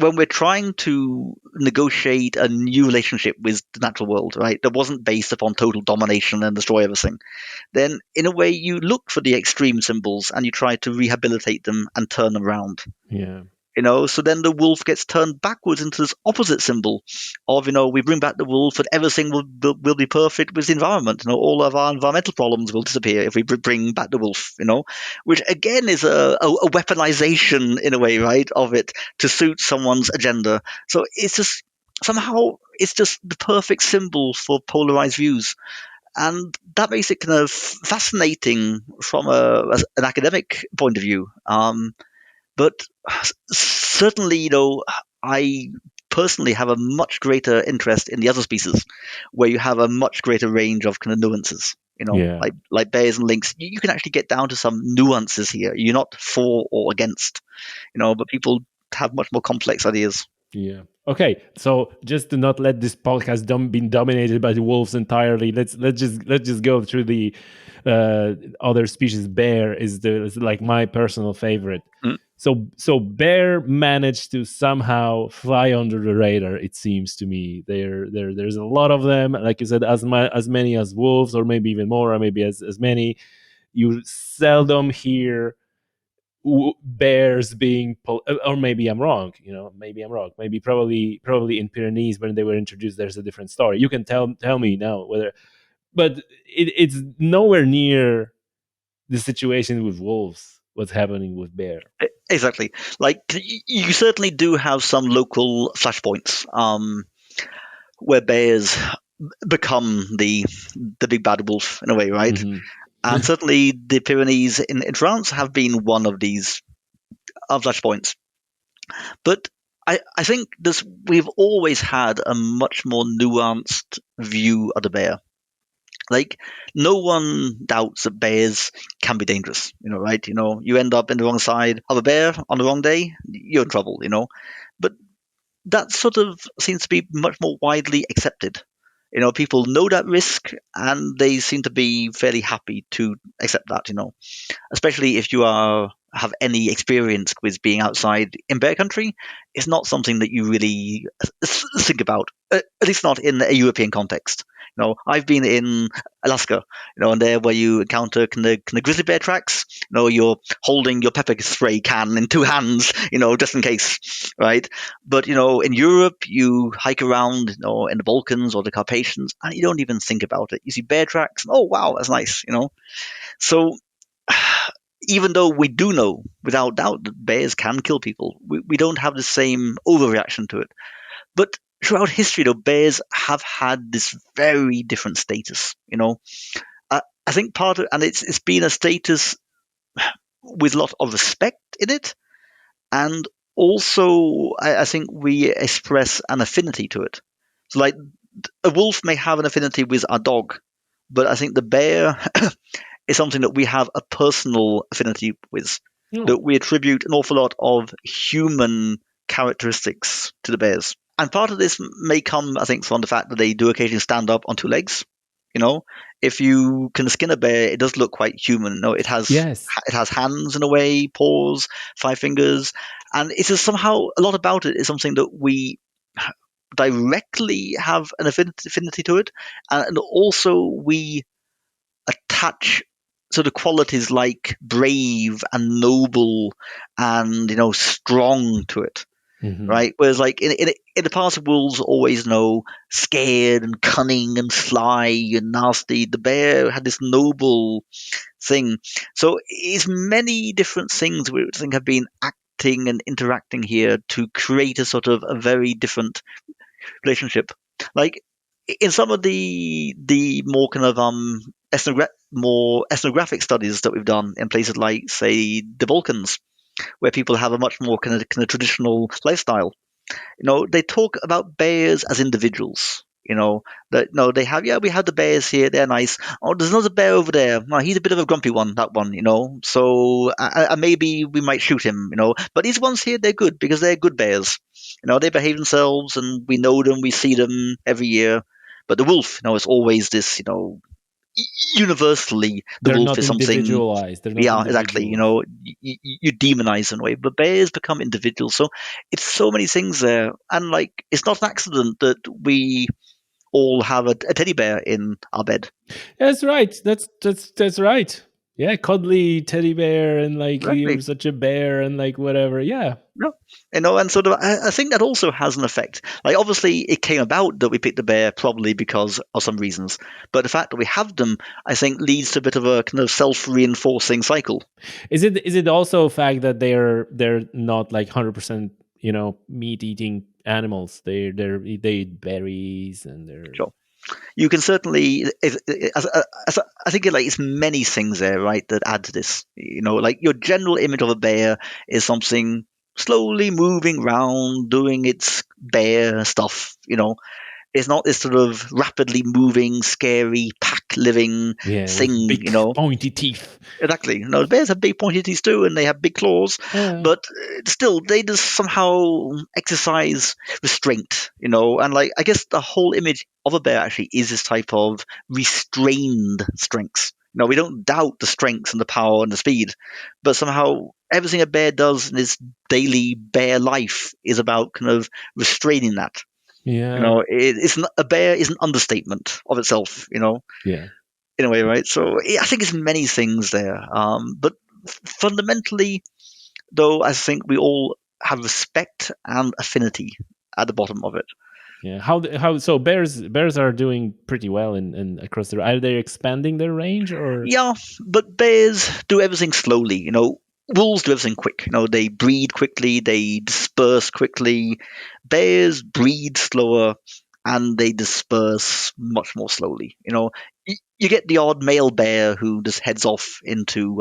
when we're trying to negotiate a new relationship with the natural world, right, that wasn't based upon total domination and destroy everything, then in a way you look for the extreme symbols and you try to rehabilitate them and turn them around. Yeah. So then the wolf gets turned backwards into this opposite symbol of, we bring back the wolf and everything will be perfect with the environment. All of our environmental problems will disappear if we bring back the wolf, which again is a weaponization in a way, right, of it to suit someone's agenda. So it's just somehow it's just the perfect symbol for polarized views. And that makes it kind of fascinating from an academic point of view. But certainly, I personally have a much greater interest in the other species, where you have a much greater range of kind of nuances. Yeah. Like bears and lynx, you can actually get down to some nuances here. You're not for or against, but people have much more complex ideas. Yeah. Okay. So just to not let this podcast be dominated by the wolves entirely, let's just go through the other species. Bear is like my personal favorite. Mm. So bear managed to somehow fly under the radar. It seems to me there's a lot of them. Like you said, as many as wolves, or maybe even more, or maybe as many. You seldom hear bears being or maybe I'm wrong, maybe probably in Pyrenees when they were introduced there's a different story. You can tell me now whether, but it's nowhere near the situation with wolves what's happening with bear. Exactly. Like you certainly do have some local flashpoints where bears become the big bad wolf in a way, right? Mm-hmm. And certainly the Pyrenees in France have been one of these flashpoints. But I think we've always had a much more nuanced view of the bear. Like, no one doubts that bears can be dangerous, right? You end up in the wrong side of a bear on the wrong day, you're in trouble, But that sort of seems to be much more widely accepted. People know that risk and they seem to be fairly happy to accept that, especially if you have any experience with being outside in bear country. It's not something that you really think about, at least not in a European context. I've been in Alaska, and there where you encounter kind of grizzly bear tracks. You're holding your pepper spray can in two hands, just in case, right? But in Europe, you hike around, in the Balkans or the Carpathians, and you don't even think about it. You see bear tracks, and, oh wow, that's nice, So even though we do know without doubt that bears can kill people, we don't have the same overreaction to it. But throughout history, though, bears have had this very different status. I think part of, and it's been a status with a lot of respect in it, and also I think we express an affinity to it. So, like, a wolf may have an affinity with a dog, but I think the bear is something that we have a personal affinity with. That we attribute an awful lot of human characteristics to the bears. And part of this may come, I think, from the fact that they do occasionally stand up on two legs. If you can skin a bear, it does look quite human. It has hands in a way, paws, 5 fingers, and it's just somehow a lot about it is something that we directly have an affinity to it, and also we attach sort of qualities like brave and noble and strong to it. Mm-hmm. Right, whereas like in the past, wolves always scared and cunning and sly and nasty. The bear had this noble thing. So it's many different things we think have been acting and interacting here to create a sort of a very different relationship. Like in some of the more kind of more ethnographic studies that we've done in places like, say, the Balkans, where people have a much more kind of traditional lifestyle. They talk about bears as individuals. They have, we have the bears here, they're nice. Oh, there's another bear over there. Oh, he's a bit of a grumpy one, that one, So maybe we might shoot him, But these ones here, they're good because they're good bears. They behave themselves and we know them, we see them every year. But the wolf, is always this, universally the They're wolf not is something. individualized. They're not Yeah, exactly. individuals. You demonize in a way, but bears become individuals. So it's so many things there, and like it's not an accident that we all have a teddy bear in our bed. That's right. That's right. Yeah, cuddly teddy bear and like you're Exactly. such a bear and like whatever. Yeah. No, and sort of, I think that also has an effect. Like, obviously, it came about that we picked the bear probably because of some reasons, but the fact that we have them, I think, leads to a bit of a kind of self-reinforcing cycle. Is it also a fact that they're not like 100% meat eating animals? They eat berries and they're Sure. You can certainly, as I think, like it's many things there, right, that add to this. Like your general image of a bear is something slowly moving around, doing its bear stuff. It's not this sort of rapidly moving, scary, pack-living yeah with thing. big pointy teeth. Exactly. No, bears have big pointy teeth too, and they have big claws. Yeah. But still, they just somehow exercise restraint. And like I guess the whole image of a bear actually is this type of restrained strength. We don't doubt the strength and the power and the speed, but somehow everything a bear does in its daily bear life is about kind of restraining that. Yeah. A bear is an understatement of itself. Yeah. In a way, right? So I think it's many things there. But fundamentally, though, I think we all have respect and affinity at the bottom of it. Yeah. How so bears are doing pretty well in across the are they expanding their range or Yeah, but bears do everything slowly. Wolves do everything quick. They breed quickly, they disperse quickly. Bears breed slower, and they disperse much more slowly. You get the odd male bear who just heads off into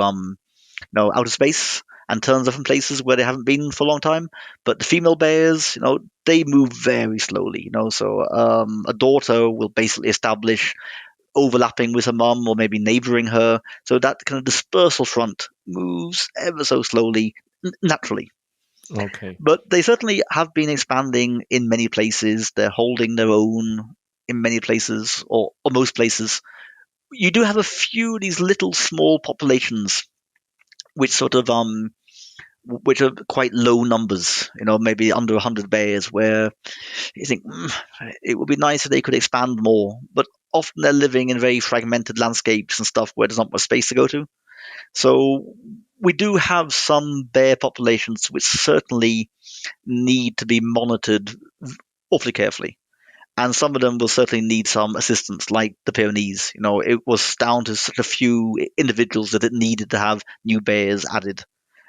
outer space and turns up in places where they haven't been for a long time. But the female bears, they move very slowly. So a daughter will basically establish overlapping with her mum or maybe neighboring her. So that kind of dispersal front moves ever so slowly, naturally. okay. But they certainly have been expanding in many places. They're holding their own in many places, or most places. You do have a few of these little small populations which sort of which are quite low numbers, maybe under 100 bears, where you think it would be nice if they could expand more, but often they're living in very fragmented landscapes and stuff where there's not much space to go to. So we do have some bear populations which certainly need to be monitored awfully carefully. And some of them will certainly need some assistance, like the Pyrenees. It was down to such a few individuals that it needed to have new bears added.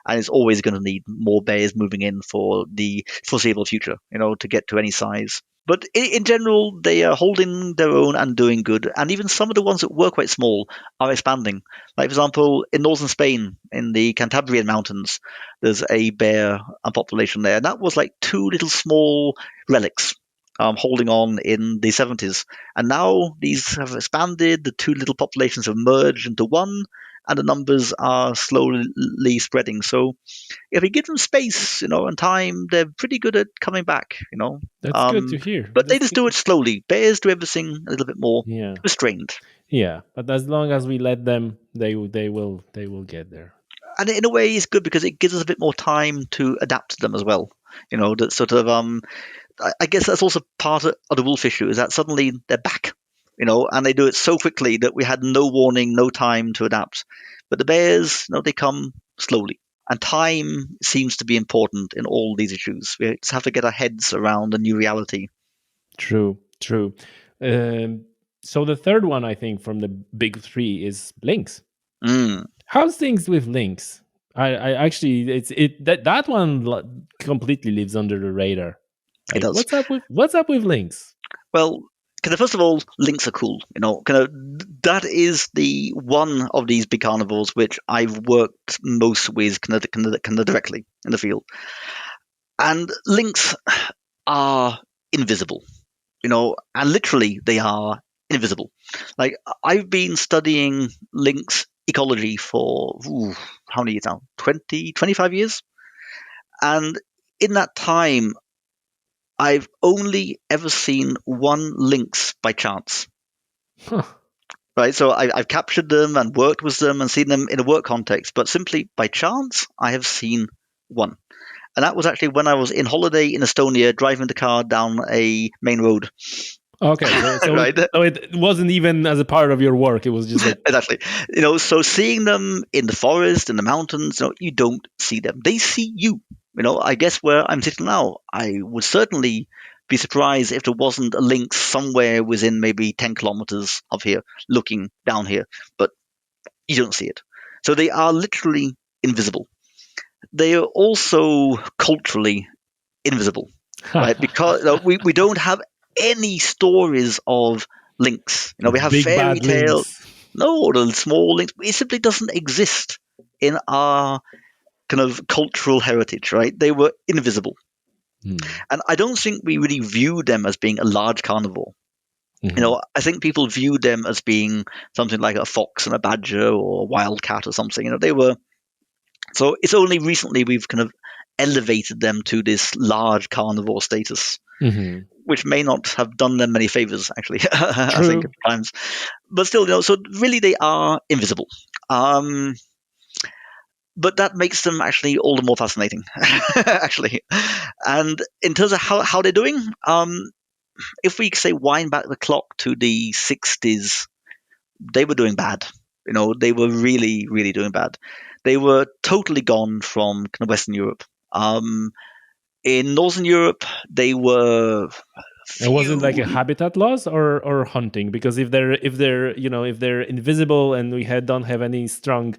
And it's always going to need more bears moving in for the foreseeable future, to get to any size. But in general, they are holding their own and doing good. And even some of the ones that were quite small are expanding. Like, for example, in northern Spain, in the Cantabrian Mountains, there's a bear population there. And that was like two little small relics holding on in the 70s. And now these have expanded, the two little populations have merged into one, and the numbers are slowly spreading. So if we give them space, and time, they're pretty good at coming back, That's good to hear. But they That's just good do to it slowly. Bears do everything a little bit more Yeah. restrained. Yeah, but as long as we let them, they will get there. And in a way, it's good because it gives us a bit more time to adapt to them as well. That sort of I guess that's also part of the wolf issue, is that suddenly they're back, and they do it so quickly that we had no warning, no time to adapt. But the bears, they come slowly. And time seems to be important in all these issues. We just have to get our heads around a new reality. True, true. So the third one, I think, from the big three is lynx. Mm, How's things with lynx? I actually, that one completely lives under the radar. it Like, does. what's up with lynx? Well, kind of first of all, lynx are cool. Kind of that is the one of these big carnivores which I've worked most with kind of directly in the field. And lynx are invisible, and literally they are invisible. Like, I've been studying lynx ecology for how many years now? 20, 25 years. And in that time, I've only ever seen one lynx by chance. Huh. right? So I've captured them and worked with them and seen them in a work context, but simply by chance, I have seen one. And that was actually when I was in holiday in Estonia, driving the car down a main road. Okay, Right? So it wasn't even as a part of your work. It was just like Exactly. So seeing them in the forest, in the mountains, you don't see them. They see you. I guess where I'm sitting now, I would certainly be surprised if there wasn't a lynx somewhere within maybe 10 kilometers of here, looking down here, but you don't see it. So they are literally invisible. They are also culturally invisible, right? Because we don't have any stories of lynx. We have big fairy bad tales. links. No, the small lynx. It simply doesn't exist in our kind of cultural heritage, right? They were invisible. And I don't think we really view them as being a large carnivore. I think people view them as being something like a fox and a badger or a wildcat or something. They were. So it's only recently we've kind of elevated them to this large carnivore status, which may not have done them many favors, actually, I think at times. But still, so really they are invisible. But that makes them actually all the more fascinating, actually. And in terms of how they're doing, if we say wind back the clock to the 60s, they were doing bad. They were really, really doing bad. They were totally gone from kind of Western Europe. In Northern Europe, they were. It wasn't like a habitat loss or hunting, because if they're invisible and we don't have any strong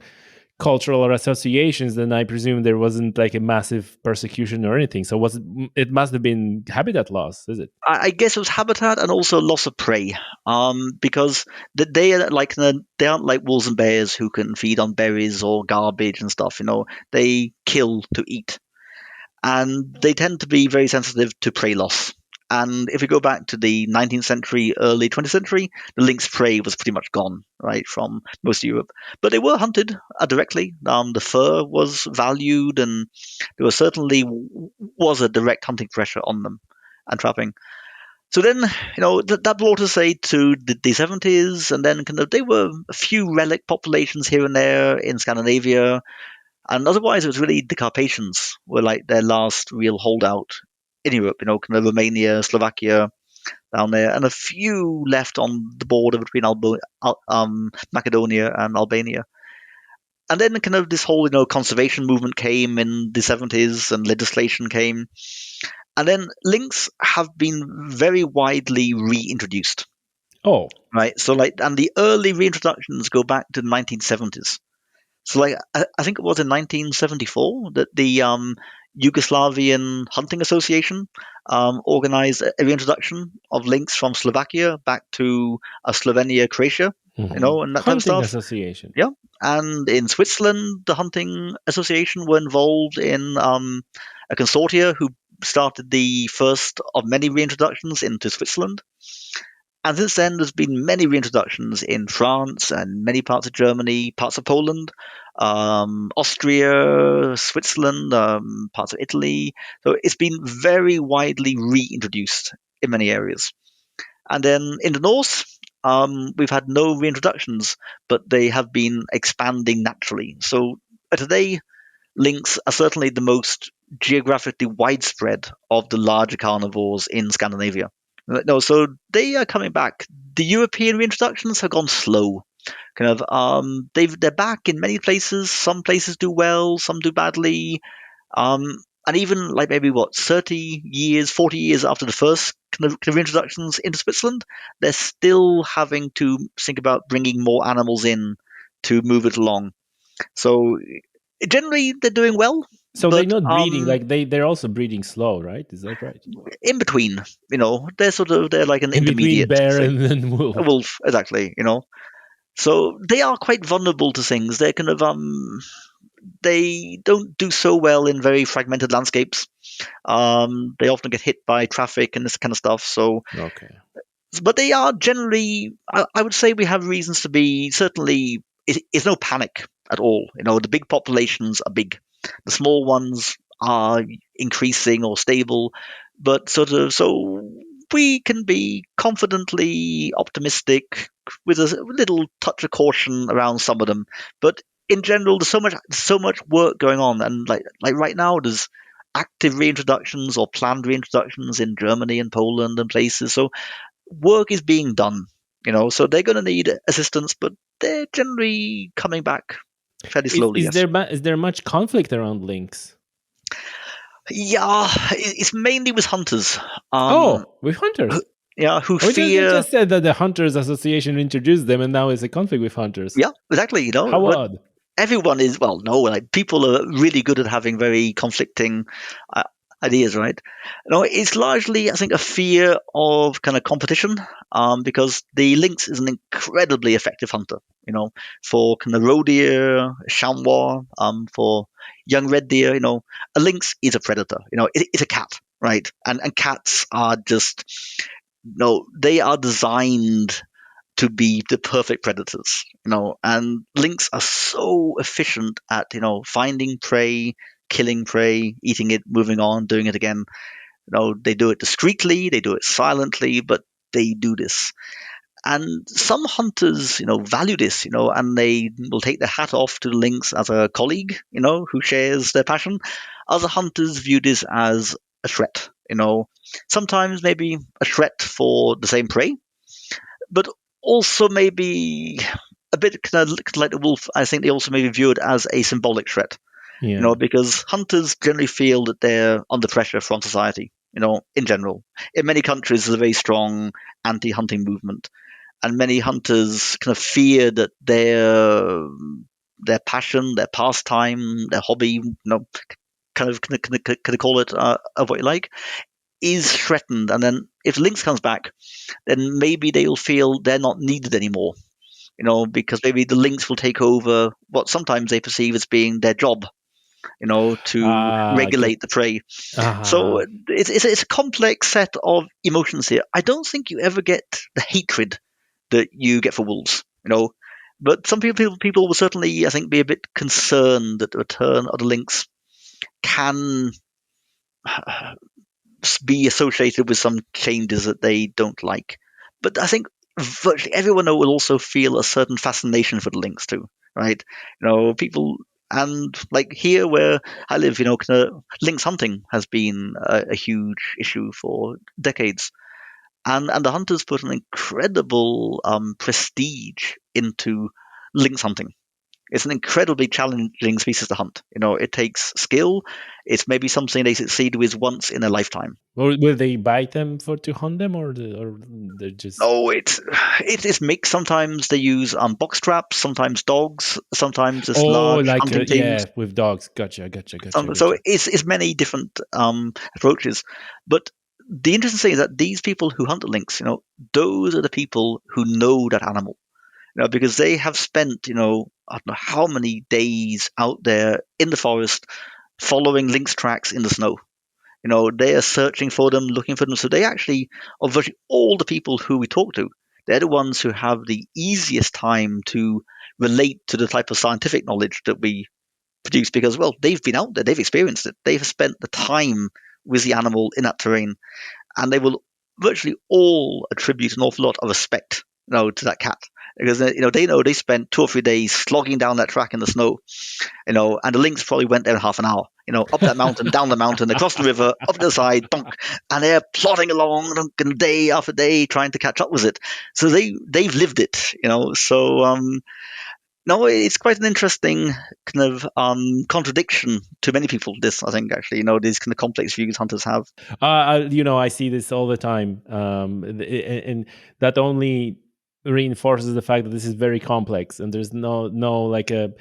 cultural or associations, then I presume there wasn't like a massive persecution or anything. So it must have been habitat loss, is it? I guess it was habitat and also loss of prey. Because they aren't like wolves and bears who can feed on berries or garbage and stuff. They kill to eat, and they tend to be very sensitive to prey loss. And if we go back to the 19th century, early 20th century, the lynx prey was pretty much gone, right, from most of Europe. But they were hunted directly. The fur was valued, and there was a direct hunting pressure on them and trapping. So then, that brought us, say, to the 70s, and then they were a few relic populations here and there in Scandinavia. And otherwise, it was really the Carpathians were like their last real holdout in Europe, kind of Romania, Slovakia, down there, and a few left on the border between Macedonia and Albania. And then kind of this whole, conservation movement came in the 70s, and legislation came. And then lynx have been very widely reintroduced. Oh. Right. So and the early reintroductions go back to the 1970s. So I think it was in 1974 that the Yugoslavian Hunting Association organized a reintroduction of lynx from Slovakia back to Slovenia, Croatia, and that type of stuff. Association. Yeah. And in Switzerland, the Hunting Association were involved in a consortia who started the first of many reintroductions into Switzerland. And since then, there's been many reintroductions in France and many parts of Germany, parts of Poland, Austria, Switzerland, parts of Italy. So it's been very widely reintroduced in many areas. And then in the north, we've had no reintroductions, but they have been expanding naturally. So today, lynx are certainly the most geographically widespread of the larger carnivores in Scandinavia. No, so they are coming back. The European reintroductions have gone slow. They're back in many places. Some places do well, some do badly. And even maybe 30 years, 40 years after the first kind of reintroductions into Switzerland, they're still having to think about bringing more animals in to move it along. So generally, they're doing well. So they're not breeding, they're also breeding slow, right? Is that right? In between, they're like an in intermediate. Between bear and wolf. A wolf, exactly, So they are quite vulnerable to things. They're kind of they don't do so well in very fragmented landscapes. They often get hit by traffic and this kind of stuff. So okay. But they are generally, I would say we have reasons to be, certainly, it's no panic at all. The big populations are big. The small ones are increasing or stable, but so we can be confidently optimistic with a little touch of caution around some of them. But in general, there's so much work going on, and like right now, there's active reintroductions or planned reintroductions in Germany and Poland and places. So work is being done, so they're going to need assistance, but they're generally coming back fairly slowly. Yes. Is there much conflict around lynx? Yeah, it's mainly with hunters. With hunters. Who We fear. just said that the Hunters Association introduced them, and now it's a conflict with hunters. Yeah, exactly. How odd. Everyone is, people are really good at having very conflicting ideas, right? It's largely, I think, a fear of kind of competition, because the lynx is an incredibly effective hunter, for kind of roe deer, chamois, for young red deer. A lynx is a predator. It's a cat, right? And cats are just, they are designed to be the perfect predators, and lynx are so efficient at, finding prey, killing prey, eating it, moving on, doing it again. They do it discreetly, they do it silently, but they do this. And some hunters, value this, and they will take their hat off to the lynx as a colleague, who shares their passion. Other hunters view this as a threat, sometimes maybe a threat for the same prey, but also maybe a bit kind of like the wolf. I think they also maybe view it as a symbolic threat, because hunters generally feel that they're under pressure from society, in general. In many countries, there's a very strong anti-hunting movement, and many hunters kind of fear that their passion, their pastime, their hobby, kind of call it what you like, is threatened. And then if lynx comes back, then maybe they'll feel they're not needed anymore, because maybe the lynx will take over what sometimes they perceive as being their job, to regulate the prey. So it's a complex set of emotions here. I don't think you ever get the hatred that you get for wolves, but some people will certainly, I think, be a bit concerned that the return of the lynx can be associated with some changes that they don't like. But I think virtually everyone will also feel a certain fascination for the lynx too, right? People, and like here where I live, kind of lynx hunting has been a huge issue for decades, and the hunters put an incredible prestige into lynx hunting. It's an incredibly challenging species to hunt. It takes skill. It's maybe something they succeed with once in a lifetime. Or will they bite them to hunt them, or they're just? No, it's mixed. Sometimes they use box traps. Sometimes dogs. Sometimes it's large hunting teams. With dogs. Gotcha. So it's many different approaches. But the interesting thing is that these people who hunt the lynx, those are the people who know that animal. Because they have spent, I don't know how many days out there in the forest following lynx tracks in the snow. They are searching for them, looking for them. So they actually, of virtually all the people who we talk to, they're the ones who have the easiest time to relate to the type of scientific knowledge that we produce, because, well, they've been out there, they've experienced it, they've spent the time with the animal in that terrain, and they will virtually all attribute an awful lot of respect, to that cat. Because they know they spent 2 or 3 days slogging down that track in the snow, and the lynx probably went there in half an hour, up that mountain, down the mountain, across the river, up the side, bonk, and they're plodding along day after day trying to catch up with it. So they've lived it, So no, it's quite an interesting kind of contradiction to many people. This, I think, actually, these kind of complex views hunters have. I see this all the time, and that only reinforces the fact that this is very complex, and there's no like a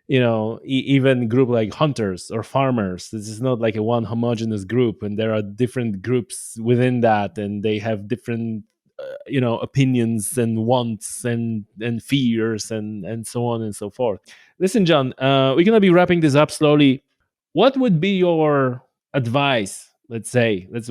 even group like hunters or farmers. This is not like a one homogeneous group, and there are different groups within that, and they have different opinions and wants and fears and so on and so forth. Listen, John, we're gonna be wrapping this up slowly. What would be your advice? Let's say let's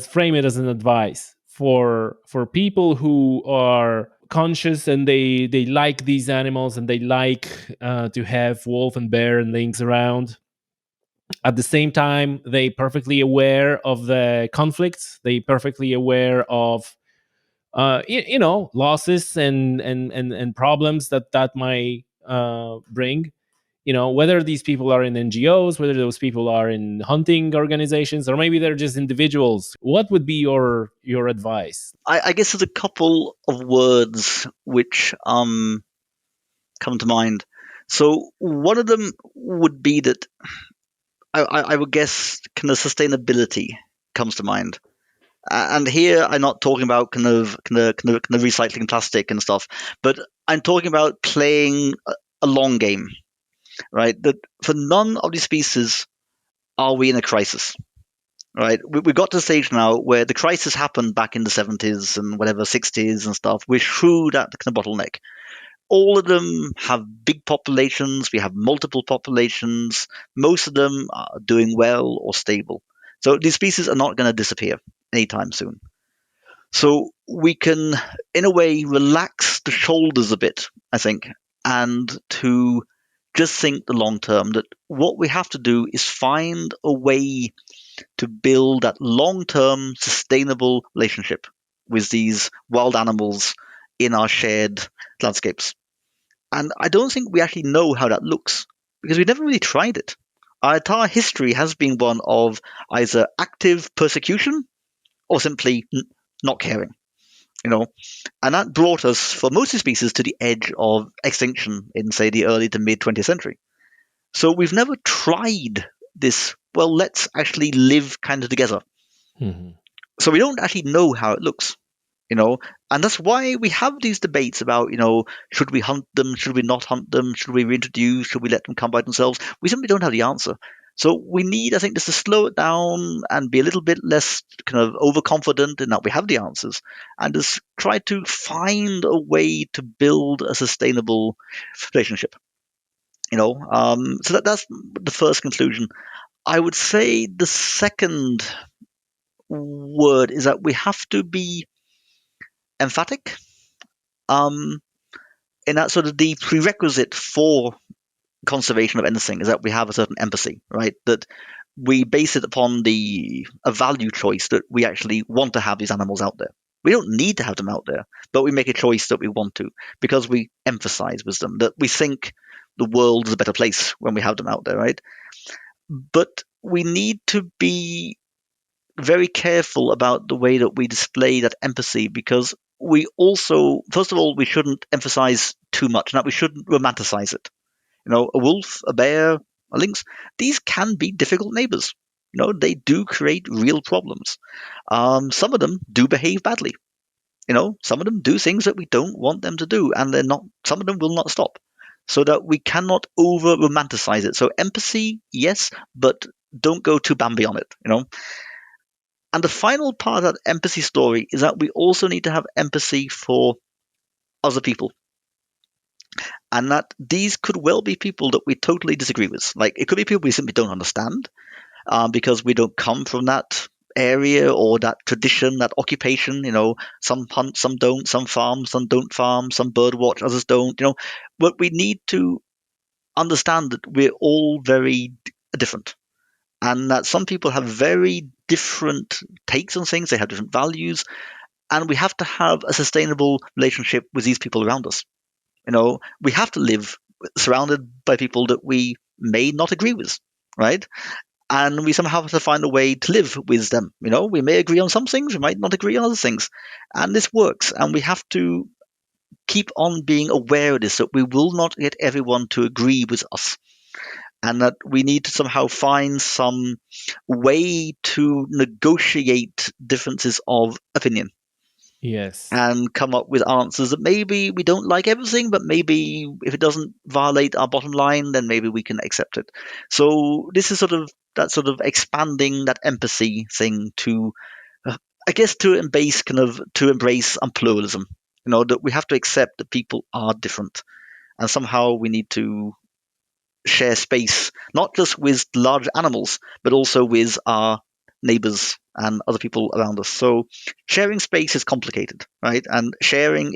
frame it as an advice for people who are conscious and they like these animals and they like to have wolf and bear and lynx around. At the same time, they perfectly aware of the conflicts. They perfectly aware of losses and problems that might bring. Whether these people are in NGOs, whether those people are in hunting organizations, or maybe they're just individuals. What would be your advice? I guess there's a couple of words which come to mind. So one of them would be that I would guess kind of sustainability comes to mind. And here I'm not talking about kind of recycling plastic and stuff, but I'm talking about playing a long game, right? That for none of these species are we in a crisis, right? We got to the stage now where the crisis happened back in the 70s and whatever 60s and stuff. We're through that kind of bottleneck. All of them have big populations. We have multiple populations. Most of them are doing well or stable. So these species are not going to disappear anytime soon. So we can, in a way, relax the shoulders a bit, I think, and to just think the long term that what we have to do is find a way to build that long term sustainable relationship with these wild animals in our shared landscapes. And I don't think we actually know how that looks because we never really tried it. Our entire history has been one of either active persecution or simply not caring, you know. And that brought us, for most of the species, to the edge of extinction in, say, the early to mid 20th century. So we've never tried this, well, let's actually live kind of together. Mm-hmm. So we don't actually know how it looks, and that's why we have these debates about, should we hunt them, should we not hunt them, should we reintroduce, should we let them come by themselves? We simply don't have the answer. So we need, I think, just to slow it down and be a little bit less kind of overconfident in that we have the answers, and just try to find a way to build a sustainable relationship. So that's the first conclusion. I would say the second word is that we have to be emphatic. Um, and that sort of the prerequisite for conservation of anything is that we have a certain empathy, right? That we base it upon a value choice that we actually want to have these animals out there. We don't need to have them out there, but we make a choice that we want to because we emphasize with them, that we think the world is a better place when we have them out there, right? But we need to be very careful about the way that we display that empathy because we also, first of all, we shouldn't emphasize too much, and that we shouldn't romanticize it. A wolf, a bear, a lynx, these can be difficult neighbors. They do create real problems. Some of them do behave badly. Some of them do things that we don't want them to do, and some of them will not stop. So that we cannot over romanticize it. So empathy, yes, but don't go too Bambi on it. And the final part of that empathy story is that we also need to have empathy for other people. And that these could well be people that we totally disagree with. Like, it could be people we simply don't understand because we don't come from that area or that tradition, that occupation. Some hunt, some don't, some farm, some don't farm, some bird watch, others don't. But we need to understand that we're all very different. And that some people have very different takes on things, they have different values, and we have to have a sustainable relationship with these people around us. We have to live surrounded by people that we may not agree with, right? And we somehow have to find a way to live with them. We may agree on some things, we might not agree on other things, and this works. And we have to keep on being aware of this, that we will not get everyone to agree with us. And that we need to somehow find some way to negotiate differences of opinion. Yes. And come up with answers that maybe we don't like everything, but maybe if it doesn't violate our bottom line, then maybe we can accept it. So this is sort of expanding that empathy thing to, I guess, to embrace pluralism. That we have to accept that people are different, and somehow we need to share space, not just with large animals, but also with our neighbors and other people around us. So sharing space is complicated, right? And sharing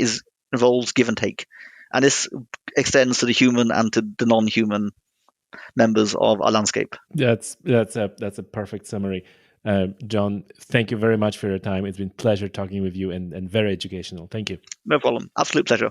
involves give and take. And this extends to the human and to the non-human members of our landscape. That's a perfect summary. John, thank you very much for your time. It's been a pleasure talking with you and very educational. Thank you. No problem. Absolute pleasure.